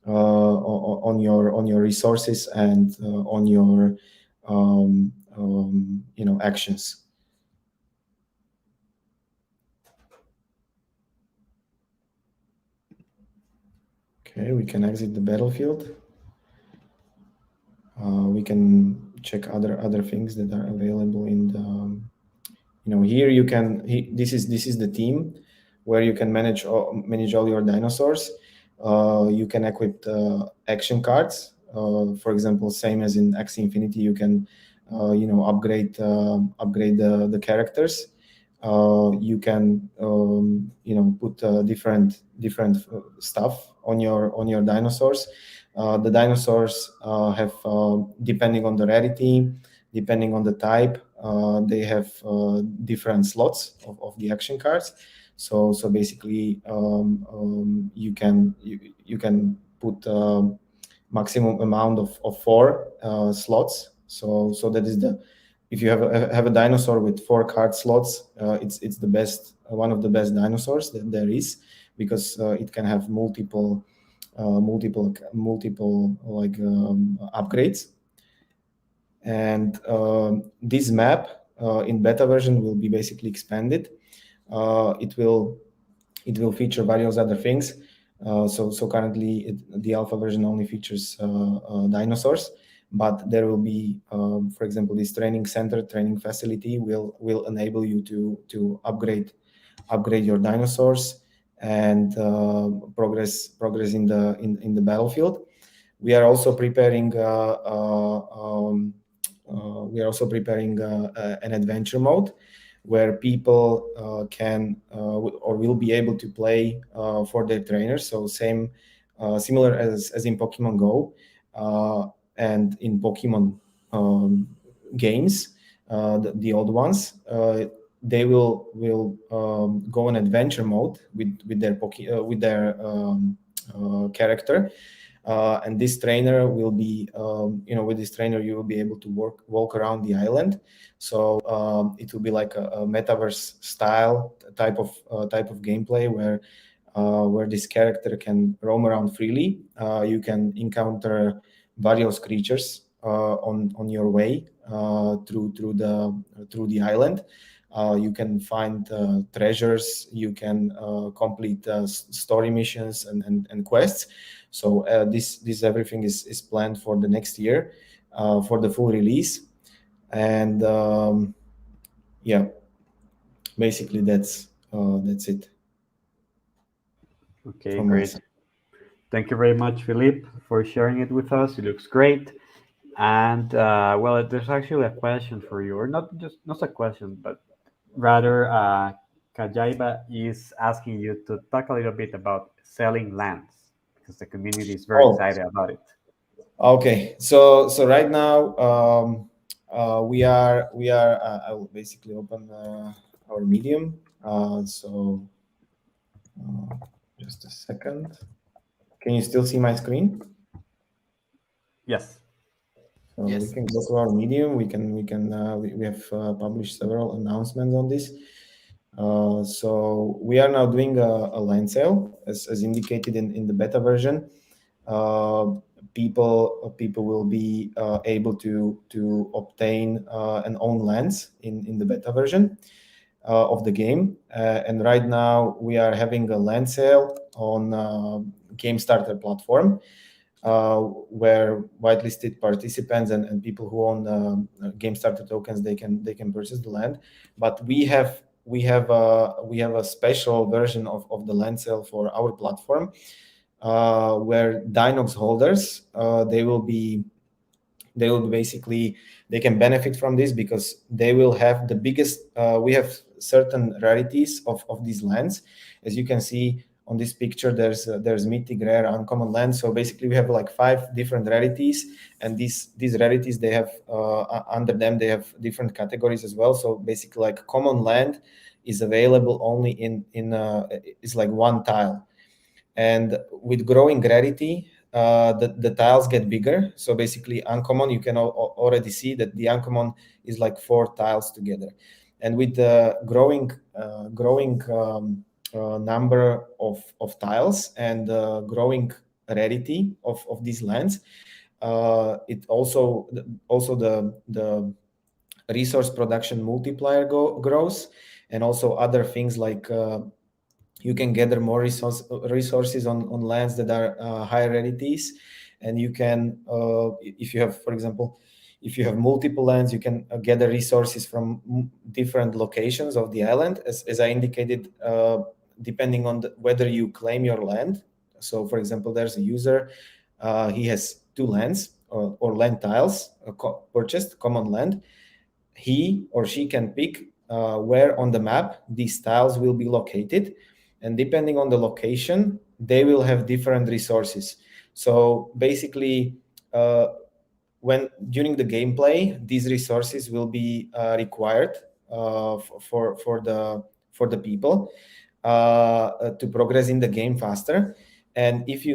on your resources and on your actions. Okay, we can exit the battlefield. We can check other things that are available in the here you can this is the team where you can manage all your dinosaurs. You can equip the action cards. For example, same as in Axie Infinity, you can upgrade the characters. You can put different stuff on your dinosaurs. The dinosaurs have, depending on the rarity, depending on the type, they have different slots of the action cards. So basically, you can put maximum amount of 4 slots. So that is if you have a dinosaur with 4 card slots, it's the best, one of the best dinosaurs that there is, because it can have multiple like upgrades. And this map in beta version will be basically expanded. It will feature various other things. So currently the alpha version only features dinosaurs, but there will be, for example, this training facility will enable you to upgrade your dinosaurs and progress in the battlefield. We are also preparing an adventure mode where people can or will be able to play for their trainers. So similar as in Pokemon Go and in Pokemon games, the old ones. They will go in adventure mode with their character. And this trainer will be, with this trainer you will be able to walk around the island. So it will be like a metaverse style type of gameplay where this character can roam around freely. You can encounter various creatures on your way through the island. You can find treasures, you can complete story missions and quests. So this everything is planned for the next year for the full release. And yeah, basically that's it. Okay, great. Thank you very much, Philippe, for sharing it with us. It looks great. And well, there's actually a question for you, or not a question, but rather Kajaiba is asking you to talk a little bit about selling lands, because the community is very excited about it. Okay, so right now we are I will basically open our Medium. So just a second. Can you still see my screen? Yes. So Yes. we can go to our Medium. We have published several announcements on this. So we are now doing a land sale, as indicated in the beta version. People will be able to obtain and own lands in the beta version of the game. And right now we are having a land sale on Game Starter platform, where whitelisted participants and people who own Game Starter tokens, they can purchase the land. But we have a special version of the land sale for our platform, where DinoX holders they will be basically, they can benefit from this because they will have the biggest. We have certain rarities of these lands. As you can see on this picture, there's mythic, rare, uncommon land. So basically we have like 5 different rarities, and these rarities, they have under them they have different categories as well. So basically, like, common land is available only in it's like 1 tile, and with growing rarity the tiles get bigger. So basically, uncommon, you can already see that the uncommon is like 4 tiles together, and with the growing number of tiles and growing rarity of these lands, it also the resource production multiplier grows, and also other things like you can gather more resources on lands that are high rarities, and you can if you have, for example, if you have multiple lands, you can gather resources from different locations of the island, as I indicated, depending on whether you claim your land. So for example, there's a user, he has 2 lands or land tiles purchased, common land. He or she can pick where on the map these tiles will be located, and depending on the location, they will have different resources. So basically, when during the gameplay, these resources will be required for the people to progress in the game faster. And if you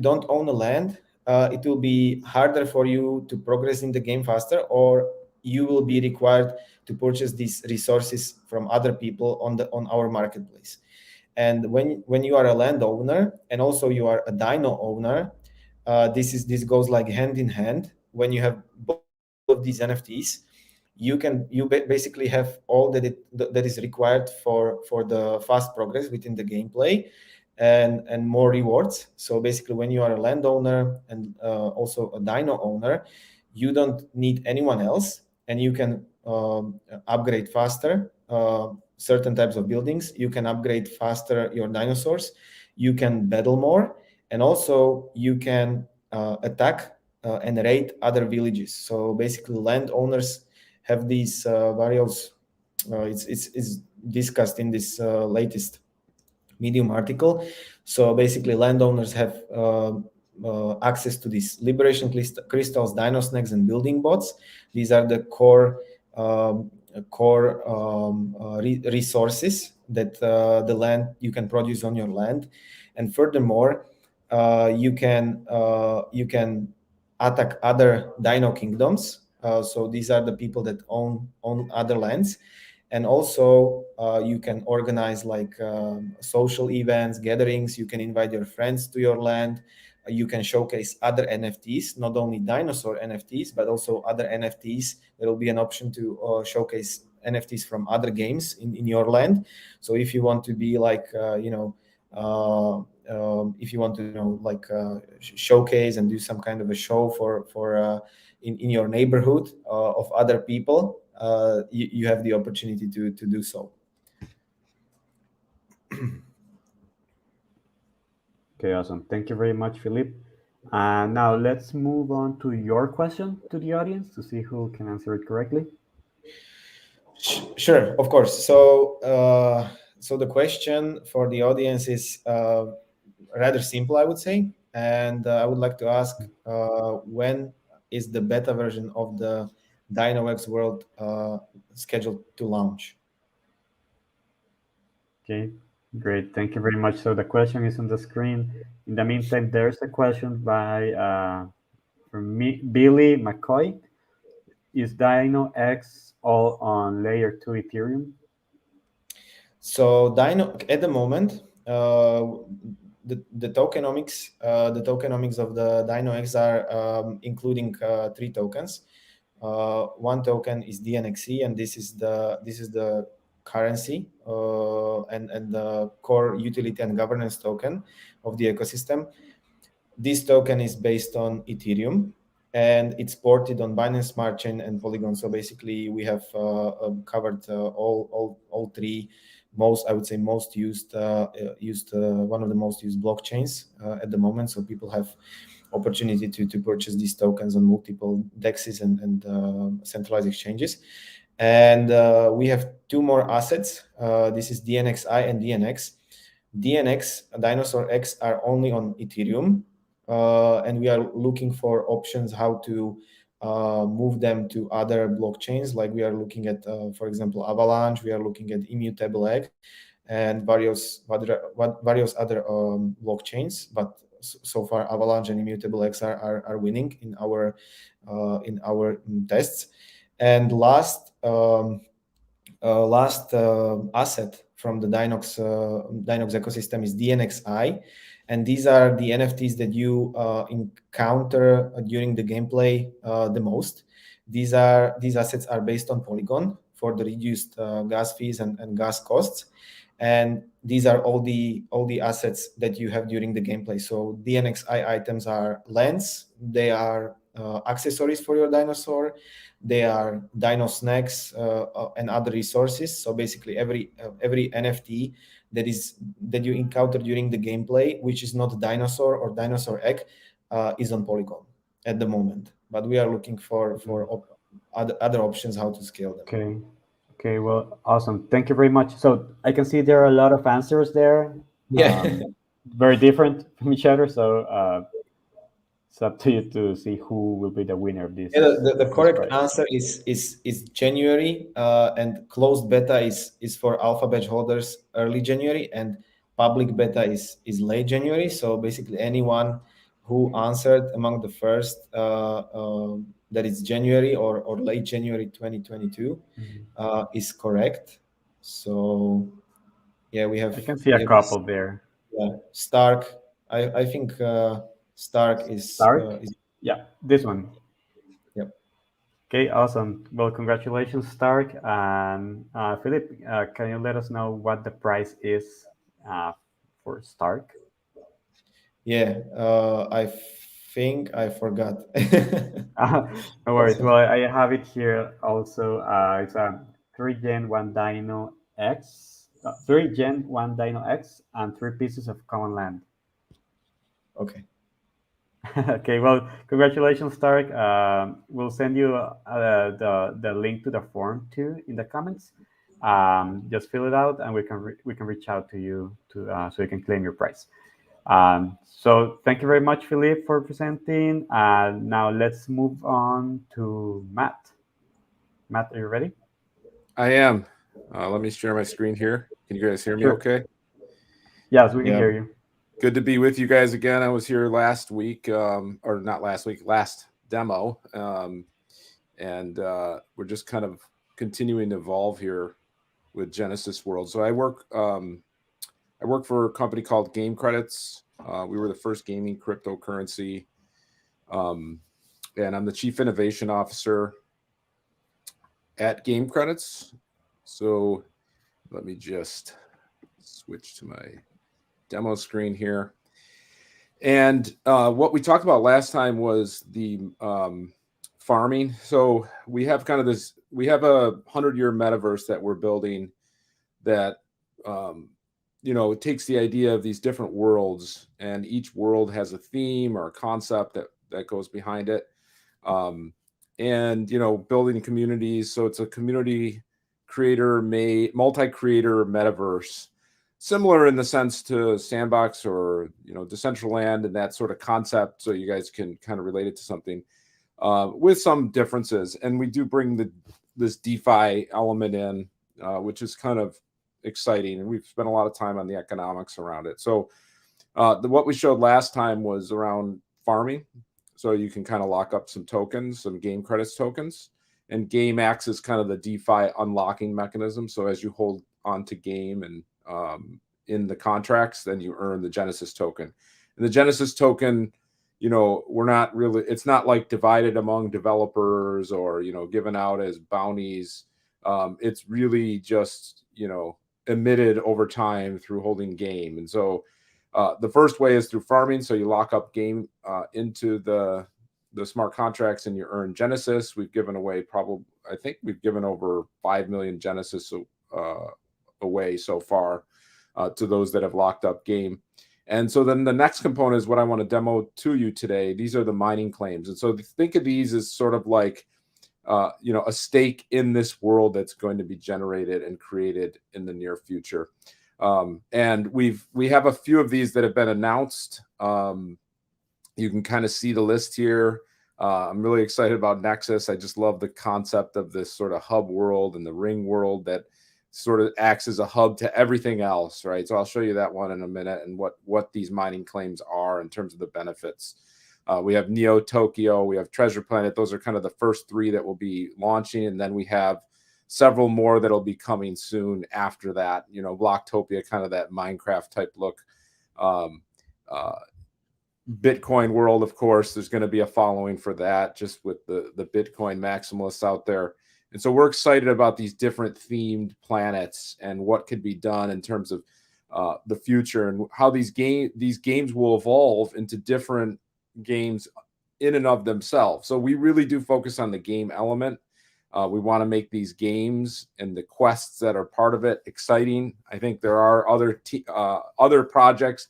don't own a land, it will be harder for you to progress in the game faster, or you will be required to purchase these resources from other people on our marketplace. And when you are a landowner and also you are a Dino owner, this goes like hand in hand. When you have both of these NFTs, you basically have all that is required for the fast progress within the gameplay, and more rewards. So basically, when you are a landowner and also a Dino owner, you don't need anyone else, and you can upgrade faster certain types of buildings. You can upgrade faster your dinosaurs. You can battle more, and also you can attack and raid other villages. So basically, landowners have these various. It's discussed in this latest Medium article. So basically, landowners have access to these liberation crystals, dino snacks, and building bots. These are the core resources that the land you can produce on your land. And furthermore, you can attack other dino kingdoms. So these are the people that own other lands. And also you can organize like social events, gatherings. You can invite your friends to your land. you can showcase other NFTs, not only dinosaur NFTs, but also other NFTs. There will be an option to showcase NFTs from other games in your land. So if you want to be like, if you want to, showcase and do some kind of a show for in your neighborhood of other people, you have the opportunity to do so. Okay, awesome. Thank you very much, Philippe. Now let's move on to your question to the audience to see who can answer it correctly. Sure, of course. So, so the question for the audience is rather simple, I would say, and I would like to ask when is the beta version of the DinoX WORLD scheduled to launch? Okay, great. Thank you very much. So the question is on the screen. In the meantime, there's a question by from me, Billy McCoy. Is DinoX all on layer 2 Ethereum? So at the moment, the tokenomics of the DinoX are including 3 tokens. One token is DNXE, and this is the currency and the core utility and governance token of the ecosystem. This token is based on Ethereum, and it's ported on Binance Smart Chain and Polygon. So basically, we have covered all 3 most used one of the most used blockchains at the moment. So people have opportunity to purchase these tokens on multiple DEXs and centralized exchanges. And we have 2 more assets. This is DNXI and DNX. DNX, Dinosaur X, are only on Ethereum. And we are looking for options how to move them to other blockchains. Like we are looking at, for example, Avalanche. We are looking at Immutable X and various other blockchains. But so far, Avalanche and Immutable X are winning in our tests. And last asset from the DinoX ecosystem is DNXI. And these are the NFTs that you encounter during the gameplay the most. These assets are based on Polygon for the reduced gas fees and gas costs. And these are all the assets that you have during the gameplay. So DNXI items are lands, they are accessories for your dinosaur, they are dino snacks and other resources. So basically every NFT that you encounter during the gameplay, which is not dinosaur or dinosaur egg, is on Polygon at the moment. But we are looking for other options how to scale them. Okay, well, awesome. Thank you very much. So I can see there are a lot of answers there. Yeah. Very different from each other. So it's up to you to see who will be the winner of this. Yeah, the correct answer is January, and closed beta is for alpha badge holders early January, and public beta is late January. So basically, anyone who answered among the first that is January or late January 2022 is correct. So yeah, we have. I can see a couple there. Yeah, Stark. I think Stark is. Yeah, this one. Yep. Okay, awesome. Well, congratulations, Stark. And Philip, can you let us know what the price is for Stark? Yeah, I think I forgot. No worries. Well, I have it here also. It's a 3 Gen 1 Dino X, 3 Gen 1 Dino X, and 3 pieces of common land. Okay. Okay, well, congratulations, Stark. We'll send you the link to the form too in the comments. Just fill it out, and we can reach out to you so you can claim your prize. So thank you very much, Philippe, for presenting. Now let's move on to Matt. Matt, are you ready? I am. Let me share my screen here. Can you guys hear me okay? Yes, we can hear you. Good to be with you guys again. I was here last week, or not last week, last demo. And we're just kind of continuing to evolve here with Genesis World. So I work for a company called Game Credits. We were the first gaming cryptocurrency. And I'm the Chief Innovation Officer at Game Credits. So let me just switch to my demo screen here. And what we talked about last time was the farming. So we have kind of this, we have a 100-year metaverse that we're building that, you know, it takes the idea of these different worlds, and each world has a theme or a concept that goes behind it. And, you know, building communities. So it's a community creator made multi-creator metaverse, similar in the sense to Sandbox or, you know, Decentraland and that sort of concept. So you guys can kind of relate it to something with some differences. And we do bring this DeFi element in, which is kind of exciting. And we've spent a lot of time on the economics around it. So what we showed last time was around farming. So you can kind of lock up some tokens, some game credits tokens, and game acts as kind of the DeFi unlocking mechanism. So as you hold on to game and in the contracts, then you earn the Genesis token. And the Genesis token, you know, we're not really, it's not like divided among developers or, you know, given out as bounties. It's really just, you know, emitted over time through holding game. And so the first way is through farming. So you lock up game into the smart contracts and you earn Genesis. We've given away probably, I think we've given over 5 million Genesis away so far to those that have locked up game. And so then the next component is what I want to demo to you today. These are the mining claims. And so think of these as sort of like, you know, a stake in this world that's going to be generated and created in the near future. And we have a few of these that have been announced. You can kind of see the list here. I'm really excited about Nexus. I just love the concept of this sort of hub world and the ring world that sort of acts as a hub to everything else, right? So I'll show you that one in a minute and what these mining claims are in terms of the benefits. We have Neo Tokyo, we have Treasure Planet. Those are kind of the first three that will be launching. And then we have several more that'll be coming soon after that. You know, Blocktopia, kind of that Minecraft type look. Bitcoin world, of course, there's going to be a following for that, just with the Bitcoin maximalists out there. And so we're excited about these different themed planets and what could be done in terms of the future and how these games will evolve into different games in and of themselves. So we really do focus on the game element. We want to make these games and the quests that are part of it exciting. I think there are other projects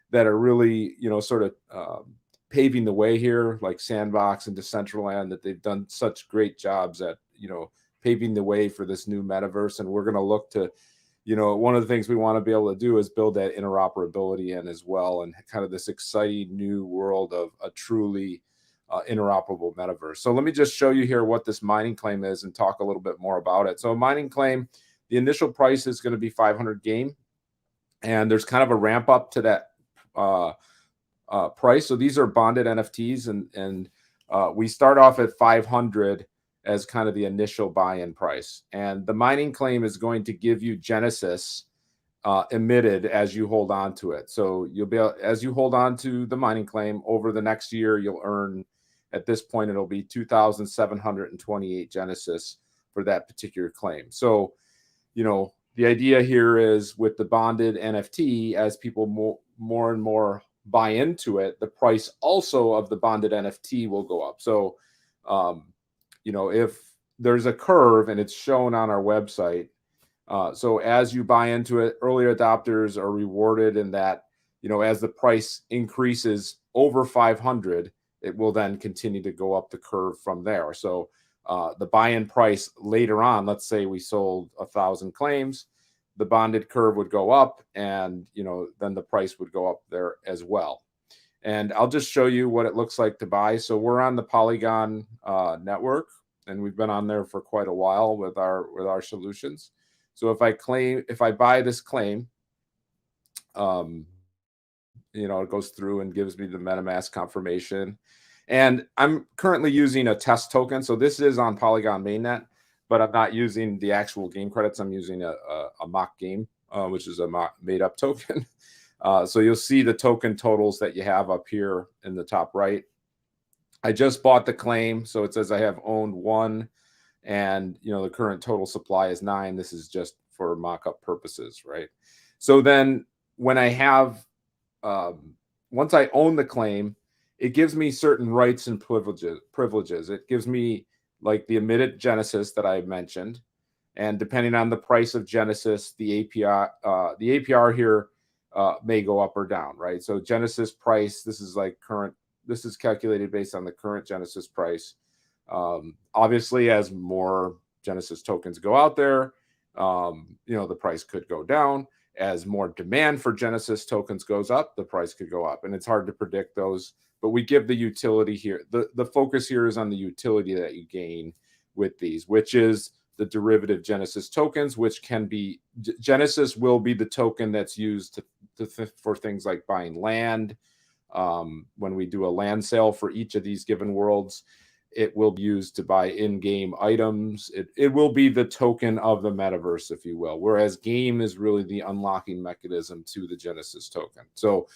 that are really, you know, sort of paving the way here, like Sandbox and Decentraland, that they've done such great jobs at, you know, paving the way for this new metaverse. And we're going to look to, you know, one of the things we want to be able to do is build that interoperability in as well, and kind of this exciting new world of a truly interoperable metaverse. So let me just show you here what this mining claim is and talk a little bit more about it. So a mining claim, the initial price is going to be 500 game, and there's kind of a ramp up to that price. So these are bonded NFTs, and we start off at 500 as kind of the initial buy-in price. And the mining claim is going to give you Genesis emitted as you hold on to it. So you'll be, as you hold on to the mining claim over the next year, you'll earn, at this point, it'll be 2,728 Genesis for that particular claim. So, you know, the idea here is with the bonded NFT, as people more and more buy into it, the price also of the bonded NFT will go up. So, you know, if there's a curve, and it's shown on our website, so as you buy into it, early adopters are rewarded in that, you know, as the price increases over 500, it will then continue to go up the curve from there. So the buy-in price later on, let's say we sold 1,000 claims, the bonded curve would go up, and, you know, then the price would go up there as well. And I'll just show you what it looks like to buy. So we're on the Polygon network, and we've been on there for quite a while with our solutions. So if I buy this claim, you know, it goes through and gives me the MetaMask confirmation. And I'm currently using a test token. So this is on Polygon mainnet, but I'm not using the actual game credits. I'm using a mock game, which is a made up token. So you'll see the token totals that you have up here in the top right. I just bought the claim, so it says I have owned 1, and the current total supply is 9. This is just for mock-up purposes, right? So then when I have, once I own the claim, it gives me certain rights and privileges. It gives me like the emitted Genesis that I mentioned, and depending on the price of Genesis, the APR here may go up or down, right? So Genesis price, this is like current. This is calculated based on the current Genesis price. Obviously, as more Genesis tokens go out there, the price could go down. As more demand for Genesis tokens goes up, the price could go up. And it's hard to predict those, but we give the utility here. The focus here is on the utility that you gain with these, which is the derivative Genesis tokens, which can be, Genesis will be the token that's used for things like buying land. When we do a land sale for each of these given worlds, it will be used to buy in-game items. It will be the token of the metaverse, if you will, whereas game is really the unlocking mechanism to the Genesis token. So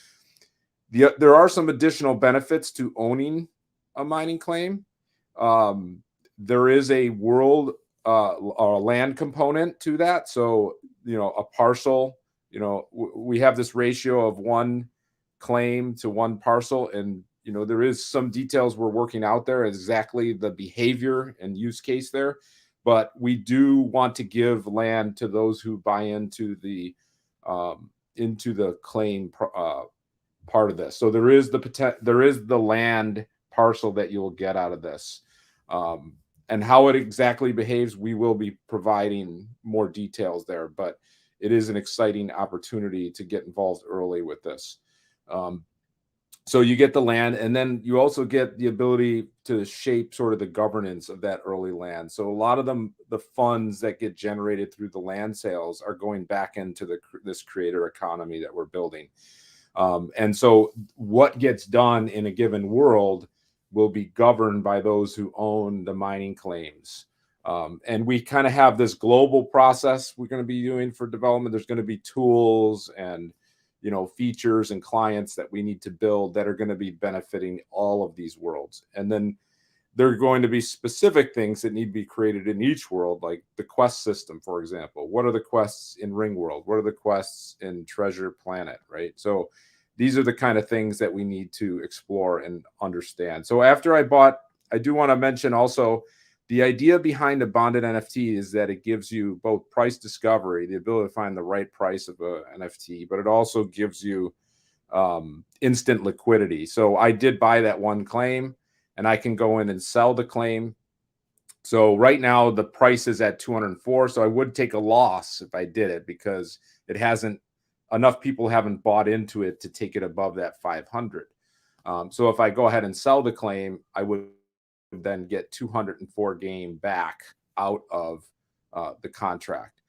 there are some additional benefits to owning a mining claim. There is a world or a land component to that. So, a parcel, we have this ratio of 1 claim to 1 parcel, and there is some details we're working out there, exactly the behavior and use case there, but we do want to give land to those who buy into the claim part of this. So there is the land parcel that you'll get out of this, and how it exactly behaves, we will be providing more details there, but it is an exciting opportunity to get involved early with this. So you get the land, and then you also get the ability to shape sort of the governance of that early land. So a lot of the funds that get generated through the land sales are going back into this creator economy that we're building. And so what gets done in a given world will be governed by those who own the mining claims. And we kind of have this global process we're going to be doing for development. There's going to be tools and features and clients that we need to build that are going to be benefiting all of these worlds. And then there are going to be specific things that need to be created in each world, like the quest system, for example. What are the quests in Ring World? What are the quests in Treasure Planet, right? So these are the kind of things that we need to explore and understand. So after I do want to mention also, the idea behind a bonded NFT is that it gives you both price discovery, the ability to find the right price of an NFT, but it also gives you instant liquidity. So I did buy that 1 claim, and I can go in and sell the claim. So right now the price is at 204. So I would take a loss if I did it, because enough people haven't bought into it to take it above that 500. So if I go ahead and sell the claim, I would then get 204 game back out of the contract.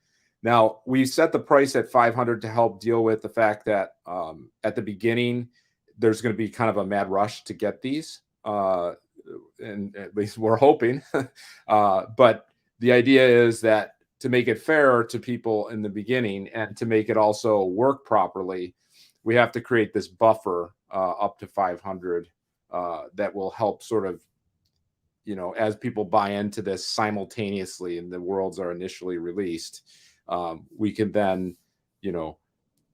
Now, we set the price at 500 to help deal with the fact that at the beginning, there's going to be kind of a mad rush to get these, and at least we're hoping. But the idea is that to make it fair to people in the beginning and to make it also work properly, we have to create this buffer up to 500 that will help sort of, as people buy into this simultaneously and the worlds are initially released, we can then,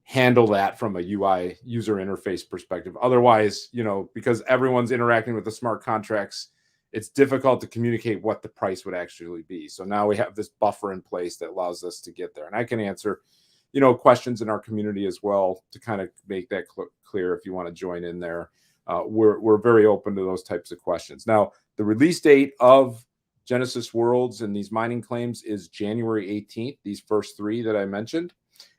handle that from a UI user interface perspective. Otherwise, because everyone's interacting with the smart contracts, it's difficult to communicate what the price would actually be. So now we have this buffer in place that allows us to get there. And I can answer, questions in our community as well to kind of make that clear if you want to join in there. We're very open to those types of questions. Now, the release date of Genesis Worlds and these mining claims is January 18th, these first 3 that I mentioned.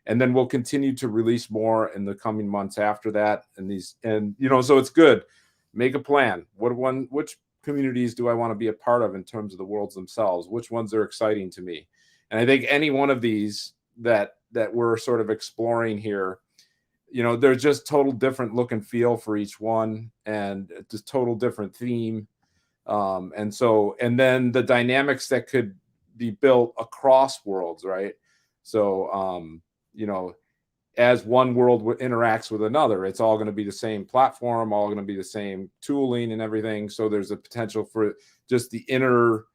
And then we'll continue to release more in the coming months after that. So it's good. Make a plan. Which communities do I want to be a part of in terms of the worlds themselves? Which ones are exciting to me? And I think any one of these that we're sort of exploring here, they're just total different look and feel for each one, and just total different theme. And then the dynamics that could be built across worlds, right? So, as one world interacts with another. It's all going to be the same platform, all going to be the same tooling and everything. So there's a potential for just the inner,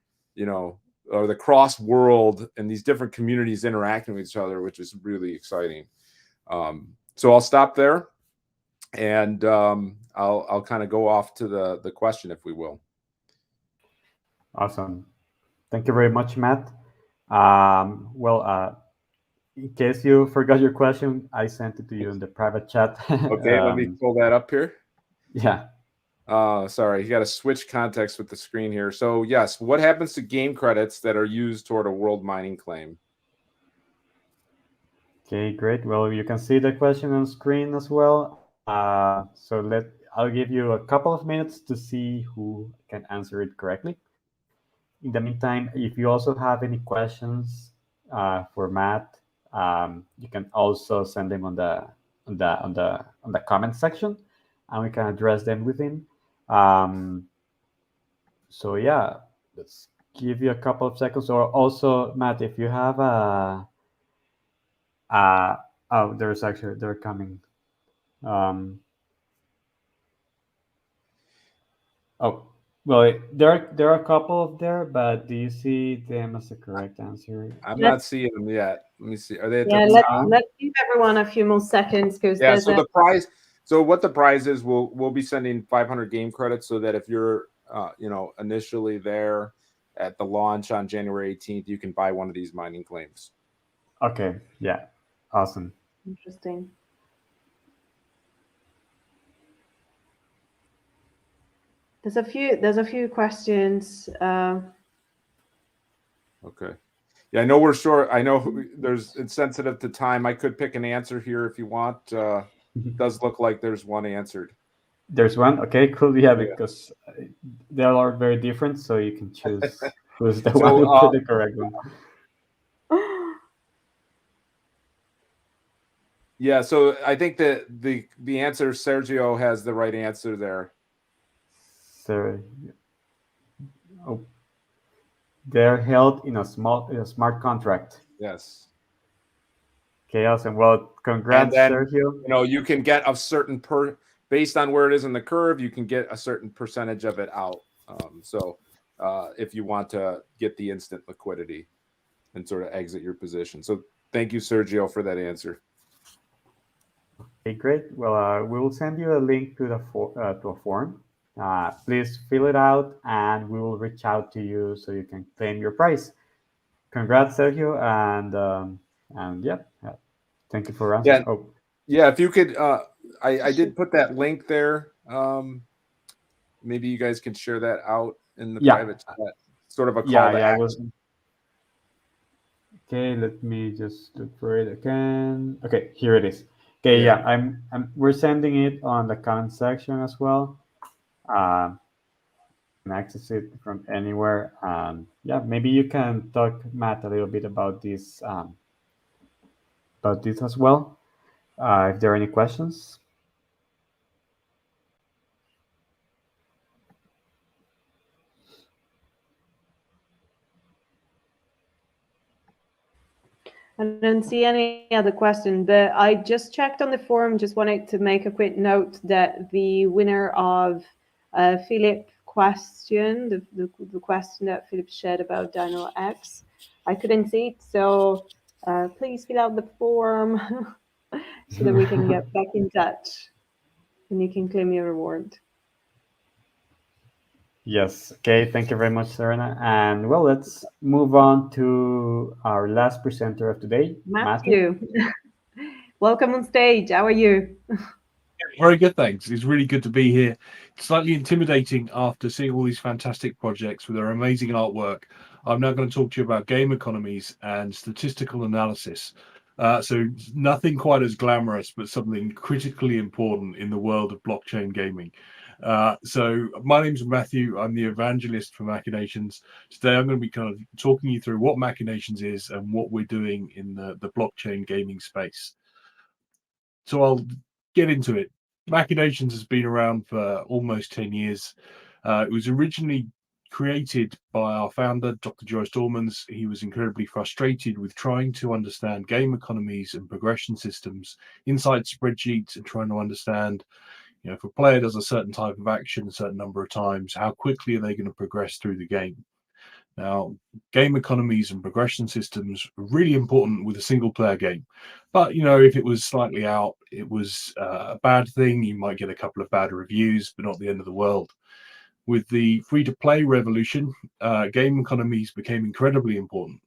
or the cross world and these different communities interacting with each other, which is really exciting. So I'll stop there, and I'll kind of go off to the question, if we will. Awesome. Thank you very much, Matt. In case you forgot your question, I sent it to you in the private chat. Okay, let me pull that up here. Yeah. Sorry, you got to switch context with the screen here. So yes, what happens to game credits that are used toward a world mining claim? Okay, great. Well, you can see the question on screen as well. I'll give you a couple of minutes to see who can answer it correctly. In the meantime, if you also have any questions for Matt, you can also send them on the comment section, and we can address them with him. So yeah, let's give you a couple of seconds. Or also, Matt, if you have they're coming. Well, there are a couple of there, but do you see them as the correct answer? I'm not seeing them yet. Let me see. Are they at Yeah, the top? let's give everyone a few more seconds, because Yeah. So the prize. So what the prize is, we'll be sending 500 game credits, so that if you're initially there at the launch on January 18th, you can buy one of these mining claims. Okay. Yeah. Awesome. Interesting. There's a few questions. Okay. Yeah, I know we're short. I know it's sensitive to time. I could pick an answer here if you want. It does look like there's one answered. There's one. Okay, cool. Yeah, because they are very different, so you can choose who's the one who put the correct one. Yeah, so I think that the answer, Sergio has the right answer there. They're held in a smart contract. Yes. Okay, awesome. Well, congrats, then, Sergio. You can get a certain based on where it is in the curve, you can get a certain percentage of it out. If you want to get the instant liquidity and sort of exit your position. So thank you, Sergio, for that answer. Okay, great. Well, we will send you a link to a form. Please fill it out, and we will reach out to you so you can claim your prize. Congrats, Sergio, and yeah, thank you for answering. Yeah, if you could, I did put that link there. Maybe you guys can share that out in the private chat. Sort of a call to action. Okay, let me just look for it again. Okay, here it is. Okay, yeah, we're sending it on the comment section as well. You can access it from anywhere. Yeah, maybe you can talk, Matt, a little bit about this as well. If there are any questions. I don't see any other question, but I just checked on the forum. Just wanted to make a quick note that the winner of Philip question, the question that Philip shared about DinoX, I couldn't see it. So please fill out the form so that we can get back in touch and you can claim your reward. Yes. Okay. Thank you very much, Serena. And well, let's move on to our last presenter of today, Matthew. Welcome on stage. How are you? Very good, thanks. It's really good to be here. Slightly intimidating after seeing all these fantastic projects with their amazing artwork. I'm now going to talk to you about game economies and statistical analysis. So nothing quite as glamorous, but something critically important in the world of blockchain gaming. So my name's Matthew. I'm the evangelist for Machinations. Today I'm going to be kind of talking you through what Machinations is and what we're doing in the blockchain gaming space. So I'll get into it. Machinations has been around for almost 10 years. It was originally created by our founder, Dr. Joyce Dormans. He was incredibly frustrated with trying to understand game economies and progression systems inside spreadsheets and trying to understand, you know, if a player does a certain type of action a certain number of times, how quickly are they going to progress through the game? Now, game economies and progression systems are really important with a single player game. But, you know, if it was slightly out, it was a bad thing. You might get a couple of bad reviews, but not the end of the world. With the free-to-play revolution, game economies became incredibly important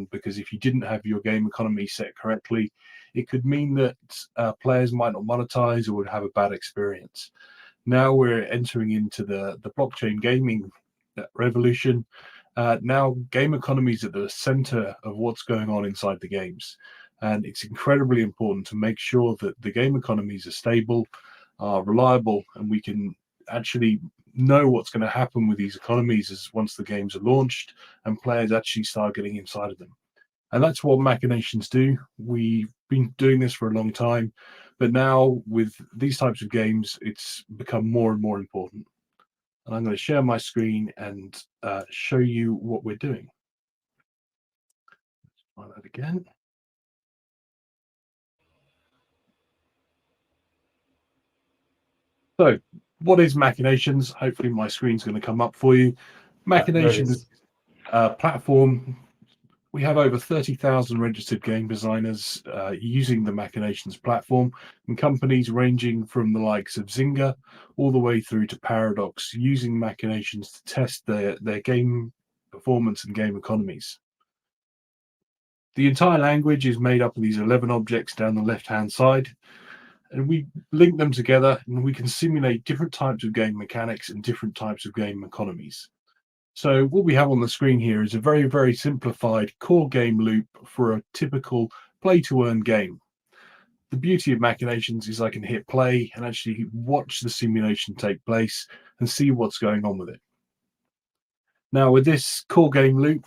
because if you didn't have your game economy set correctly, it could mean that players might not monetize or would have a bad experience. Now we're entering into the blockchain gaming revolution. Now game economies are at the center of what's going on inside the games. And it's incredibly important to make sure that the game economies are stable, are reliable, and we can actually know what's going to happen with these economies as once the games are launched and players actually start getting inside of them. And that's what Machinations do. We've been doing this for a long time, but now with these types of games, it's become more and more important. And I'm going to share my screen and show you what we're doing. Let's try that again. So what is Machinations? Hopefully my screen's going to come up for you. Machinations platform. We have over 30,000 registered game designers using the Machinations platform, and companies ranging from the likes of Zynga all the way through to Paradox using Machinations to test their game performance and game economies. The entire language is made up of these 11 objects down the left-hand side, and we link them together and we can simulate different types of game mechanics and different types of game economies. So what we have on the screen here is a very, very simplified core game loop for a typical play-to-earn game. The beauty of Machinations is I can hit play and actually watch the simulation take place and see what's going on with it. Now, with this core game loop,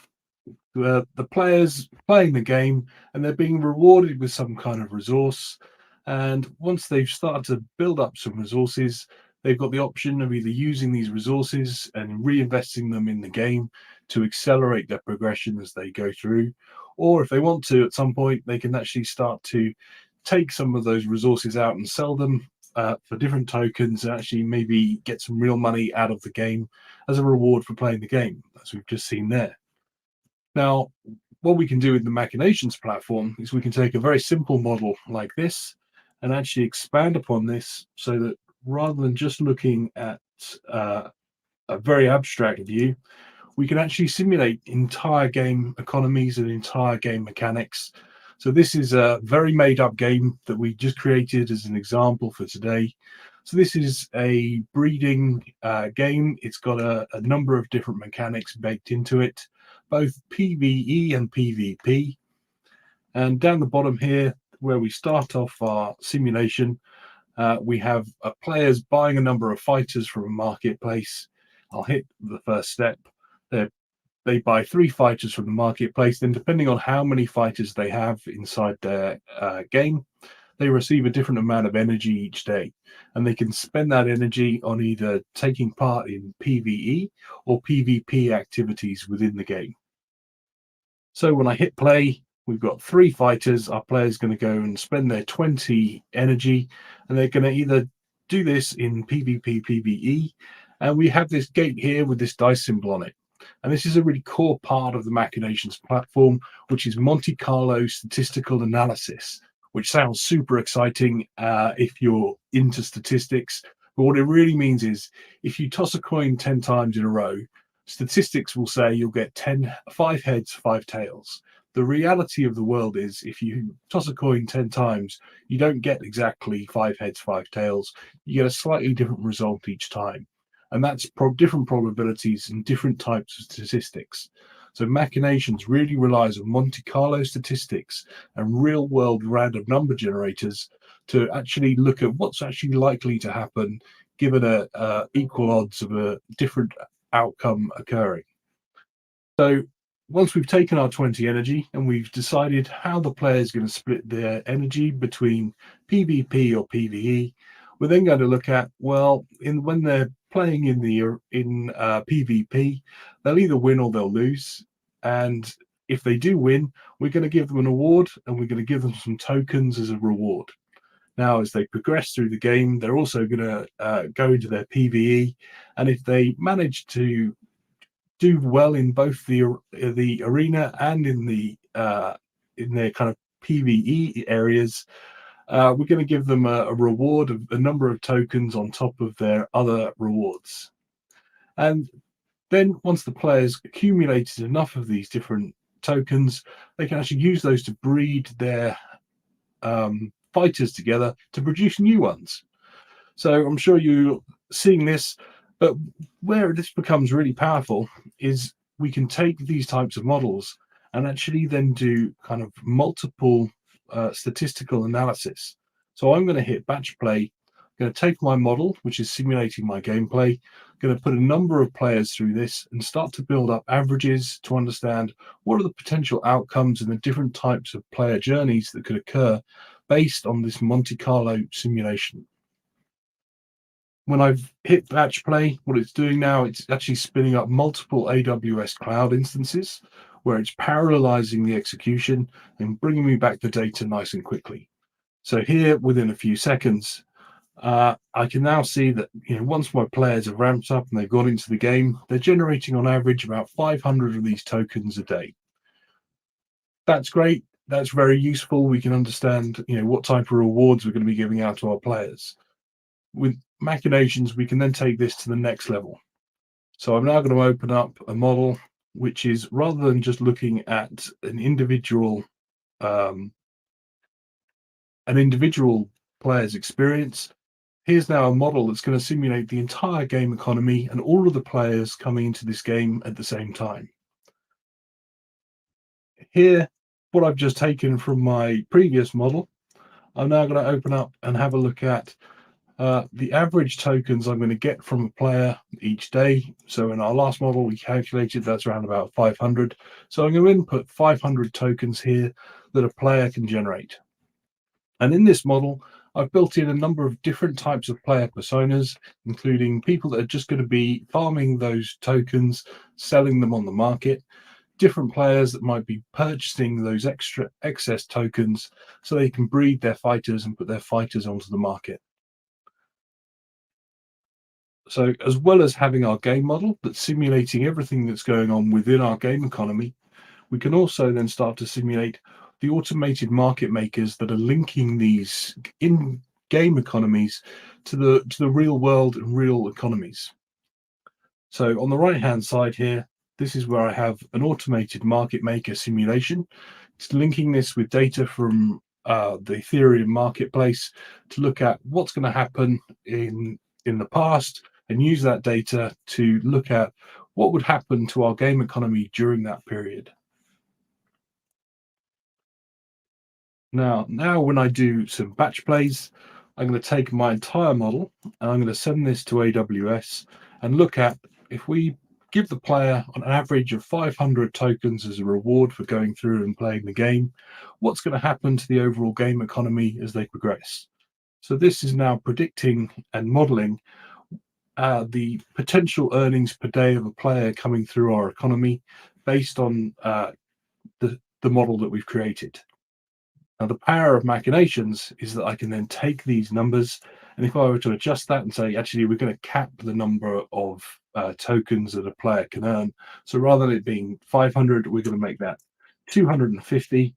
the players playing the game and they're being rewarded with some kind of resource. And once they've started to build up some resources, they've got the option of either using these resources and reinvesting them in the game to accelerate their progression as they go through. Or if they want to, at some point, they can actually start to take some of those resources out and sell them for different tokens and actually maybe get some real money out of the game as a reward for playing the game, as we've just seen there. Now, what we can do with the Machinations platform is we can take a very simple model like this and actually expand upon this so that rather than just looking at a very abstract view, we can actually simulate entire game economies and entire game mechanics. So this is a very made-up game that we just created as an example for today. So this is a breeding game. It's got a number of different mechanics baked into it, both PvE and PvP. And down the bottom here, where we start off our simulation, we have players buying a number of fighters from a marketplace. I'll hit the first step. They buy 3 fighters from the marketplace. Then depending on how many fighters they have inside their game, they receive a different amount of energy each day. And they can spend that energy on either taking part in PvE or PvP activities within the game. So when I hit play, we've got 3 fighters. Our player's going to go and spend their 20 energy, and they're going to either do this in PvP, PvE, and we have this gate here with this dice symbol on it. And this is a really core part of the Machinations platform, which is Monte Carlo statistical analysis, which sounds super exciting if you're into statistics. But what it really means is if you toss a coin 10 times in a row, statistics will say you'll get 5 heads, 5 tails. The reality of the world is if you toss a coin 10 times, you don't get exactly 5 heads, 5 tails. You get a slightly different result each time. And that's different probabilities and different types of statistics. So Machinations really relies on Monte Carlo statistics and real world random number generators to actually look at what's actually likely to happen given a equal odds of a different outcome occurring. So once we've taken our 20 energy and we've decided how the player is going to split their energy between PvP or PvE, we're then going to look at, well, when they're playing in PvP, they'll either win or they'll lose. And if they do win, we're going to give them an award, and we're going to give them some tokens as a reward. Now, as they progress through the game, they're also going to go into their PvE, and if they manage to do well in both the arena and in their kind of PvE areas, we're going to give them a reward of a number of tokens on top of their other rewards. And then once the players accumulated enough of these different tokens, they can actually use those to breed their fighters together to produce new ones. So I'm sure you're seeing this, but where this becomes really powerful is we can take these types of models and actually then do kind of multiple statistical analysis. So I'm going to hit batch play. I'm going to take my model, which is simulating my gameplay, going to put a number of players through this and start to build up averages to understand what are the potential outcomes and the different types of player journeys that could occur based on this Monte Carlo simulation. When I've hit batch play, what it's doing now, it's actually spinning up multiple AWS cloud instances where it's parallelizing the execution and bringing me back the data nice and quickly. So here, within a few seconds, I can now see that once my players have ramped up and they've gone into the game, they're generating on average about 500 of these tokens a day. That's great. That's very useful. We can understand what type of rewards we're going to be giving out to our players. With Machinations, we can then take this to the next level. So I'm now going to open up a model which is, rather than just looking at an individual player's experience, here's now a model that's going to simulate the entire game economy and all of the players coming into this game at the same time. Here, what I've just taken from my previous model, I'm now going to open up and have a look at the average tokens I'm going to get from a player each day. So in our last model, we calculated that's around about 500. So I'm going to input 500 tokens here that a player can generate. And in this model, I've built in a number of different types of player personas, including people that are just going to be farming those tokens, selling them on the market, different players that might be purchasing those excess tokens so they can breed their fighters and put their fighters onto the market. So as well as having our game model that's simulating everything that's going on within our game economy, we can also then start to simulate the automated market makers that are linking these in-game economies to the real world and real economies. So on the right-hand side here, this is where I have an automated market maker simulation. It's linking this with data from the Ethereum marketplace to look at what's going to happen in the past, and use that data to look at what would happen to our game economy during that period. Now when I do some batch plays, I'm going to take my entire model and I'm going to send this to AWS and look at, if we give the player an average of 500 tokens as a reward for going through and playing the game, what's going to happen to the overall game economy as they progress. So this is now predicting and modeling the potential earnings per day of a player coming through our economy based on the model that we've created. Now, the power of Machinations is that I can then take these numbers, and if I were to adjust that and say, actually, we're going to cap the number of tokens that a player can earn. So rather than it being 500, we're going to make that 250.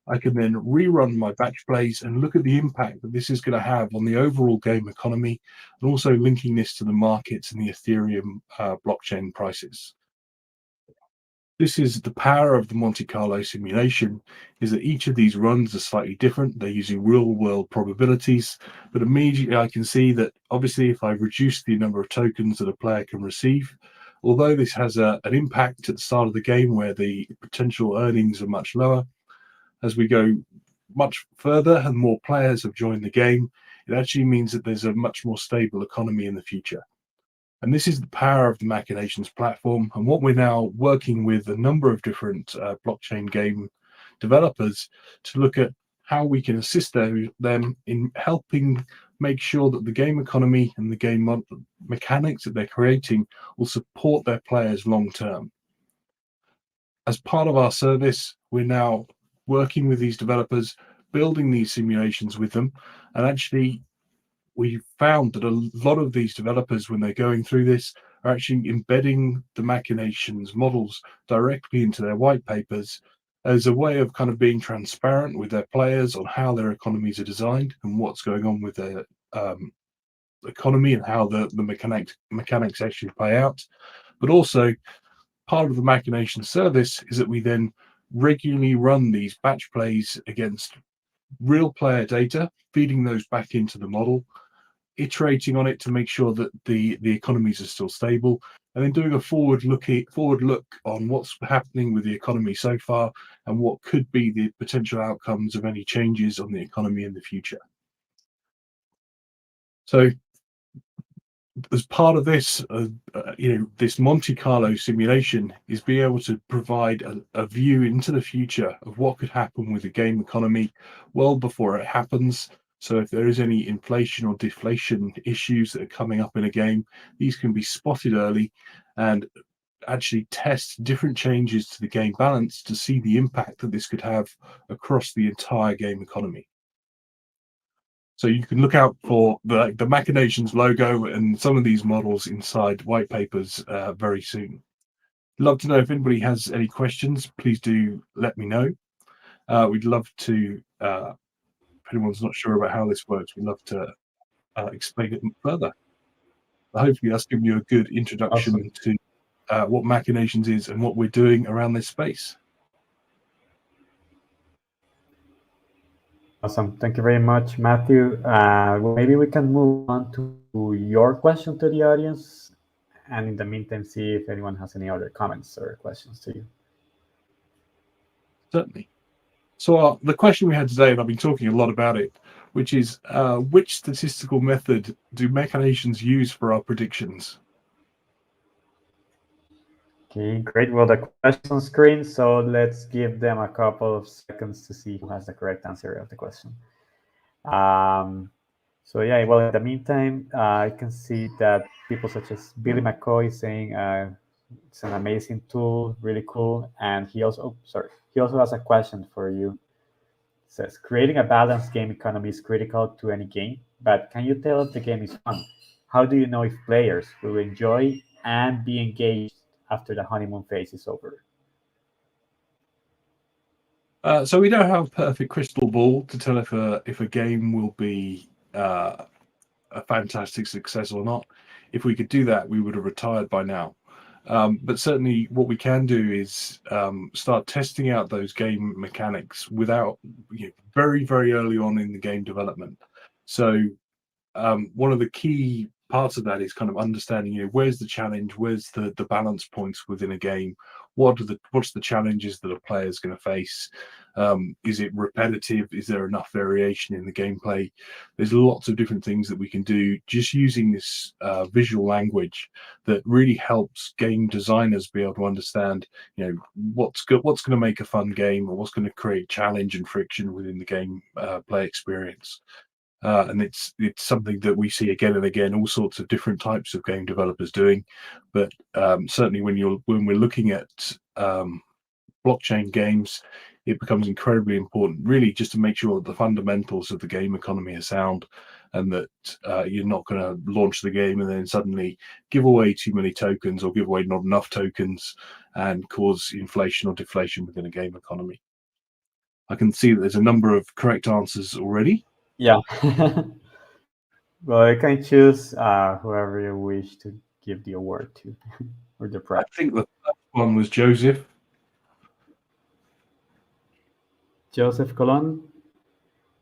I can then rerun my batch plays and look at the impact that this is going to have on the overall game economy, and also linking this to the markets and the Ethereum blockchain prices. This is the power of the Monte Carlo simulation, is that each of these runs are slightly different. They're using real world probabilities, but immediately I can see that obviously if I reduce the number of tokens that a player can receive, although this has an impact at the start of the game where the potential earnings are much lower, as we go much further and more players have joined the game, it actually means that there's a much more stable economy in the future. And this is the power of the Machinations platform, and what we're now working with a number of different blockchain game developers to look at how we can assist them in helping make sure that the game economy and the game mechanics that they're creating will support their players long term. As part of our service, we're now working with these developers, building these simulations with them, and actually we found that a lot of these developers, when they're going through this, are actually embedding the Machinations models directly into their white papers as a way of kind of being transparent with their players on how their economies are designed and what's going on with their economy and how the mechanics actually play out. But also, part of the Machination service is that we then regularly run these batch plays against real player data, feeding those back into the model, iterating on it to make sure that the economies are still stable, and then doing a forward look on what's happening with the economy so far and what could be the potential outcomes of any changes on the economy in the future. So as part of this, this Monte Carlo simulation is being able to provide a view into the future of what could happen with the game economy well before it happens. So if there is any inflation or deflation issues that are coming up in a game, these can be spotted early and actually test different changes to the game balance to see the impact that this could have across the entire game economy. So you can look out for the Machinations logo and some of these models inside white papers very soon. Love to know if anybody has any questions. Please do let me know. We'd love to, if anyone's not sure about how this works, we'd love to explain it further. But hopefully that's given you a good introduction to what Machinations is and what we're doing around this space. Awesome. Thank you very much, Matthew. Well, maybe we can move on to your question to the audience. And in the meantime, see if anyone has any other comments or questions to you. Certainly. So the question we had today, and I've been talking a lot about it, which is which statistical method do Machinations use for our predictions? Okay, great. Well, the question on screen, so let's give them a couple of seconds to see who has the correct answer of the question. So yeah, well, in the meantime, I can see that people such as Billy McCoy saying it's an amazing tool, really cool. And he also, he also has a question for you. It says, creating a balanced game economy is critical to any game, but can you tell if the game is fun? How do you know if players will enjoy and be engaged after the honeymoon phase is over? So we don't have a perfect crystal ball to tell if a game will be a fantastic success or not. If we could do that, we would have retired by now. But certainly what we can do is start testing out those game mechanics without very, very early on in the game development. So one of the key parts of that is kind of understanding, where's the challenge, where's the balance points within a game, what's the challenges that a player is going to face, is it repetitive, is there enough variation in the gameplay? There's lots of different things that we can do just using this visual language that really helps game designers be able to understand what's going to make a fun game, or what's going to create challenge and friction within the game play experience. And it's something that we see again and again, all sorts of different types of game developers doing. But certainly when we're looking at blockchain games, it becomes incredibly important, really, just to make sure that the fundamentals of the game economy are sound, and that you're not going to launch the game and then suddenly give away too many tokens or give away not enough tokens and cause inflation or deflation within a game economy. I can see that there's a number of correct answers already. Yeah. Well, you can choose whoever you wish to give the award to, or the prize. I think the first one was Joseph. Joseph Colon?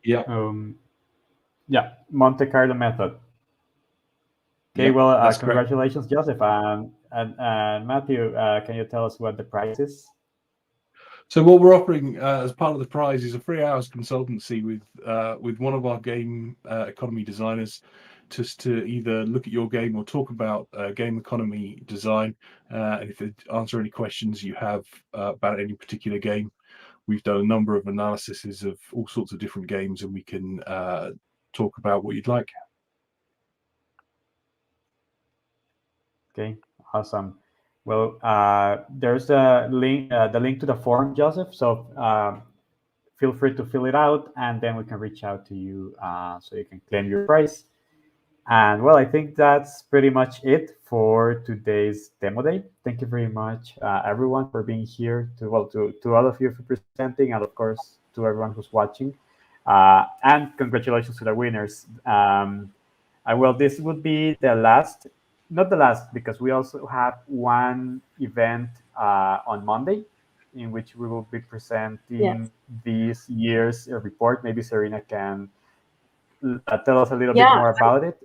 Yeah. Yeah, Monte Carlo method. Okay, Yep, well, that's congratulations, correct. Joseph. And Matthew, can you tell us what the prize is? So what we're offering as part of the prize is a 3 hours consultancy with one of our game economy designers, just to either look at your game or talk about game economy design, and if they answer any questions you have about any particular game. We've done a number of analyses of all sorts of different games, and we can talk about what you'd like. Okay, awesome. Well, there's the link to the forum, Joseph. So feel free to fill it out, and then we can reach out to you so you can claim your prize. And well, I think that's pretty much it for today's demo day. Thank you very much, everyone, for being here. To all of you for presenting, and of course to everyone who's watching. And congratulations to the winners. And well, this would be the last, not the last, because we also have one event on Monday, in which we will be presenting this year's report. Maybe Serena can tell us a little bit more about it.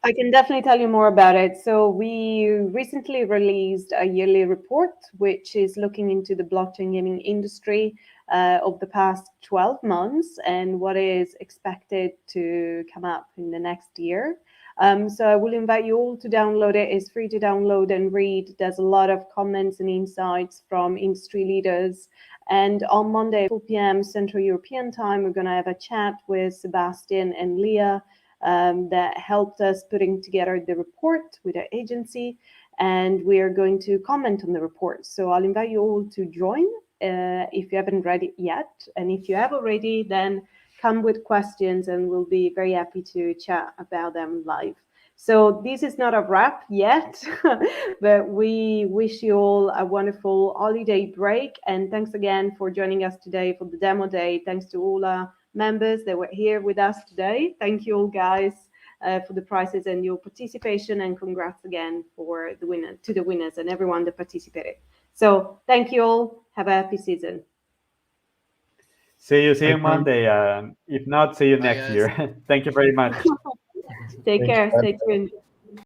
I can definitely tell you more about it. So we recently released a yearly report, which is looking into the blockchain gaming industry of the past 12 months and what is expected to come up in the next year. So I will invite you all to download it. It's free to download and read. There's a lot of comments and insights from industry leaders. And on Monday, 4 p.m. Central European time, we're going to have a chat with Sebastian and Leah that helped us putting together the report with our agency. And we are going to comment on the report. So I'll invite you all to join if you haven't read it yet. And if you have already, then come with questions and we'll be very happy to chat about them live. So this is not a wrap yet, but we wish you all a wonderful holiday break. And thanks again for joining us today for the demo day. Thanks to all our members that were here with us today. Thank you all, guys, for the prizes and your participation. And congrats again for the winners and everyone that participated. So thank you all. Have a happy season. See you Monday. If not, see you next year. Thank you very much. Take care. Stay tuned.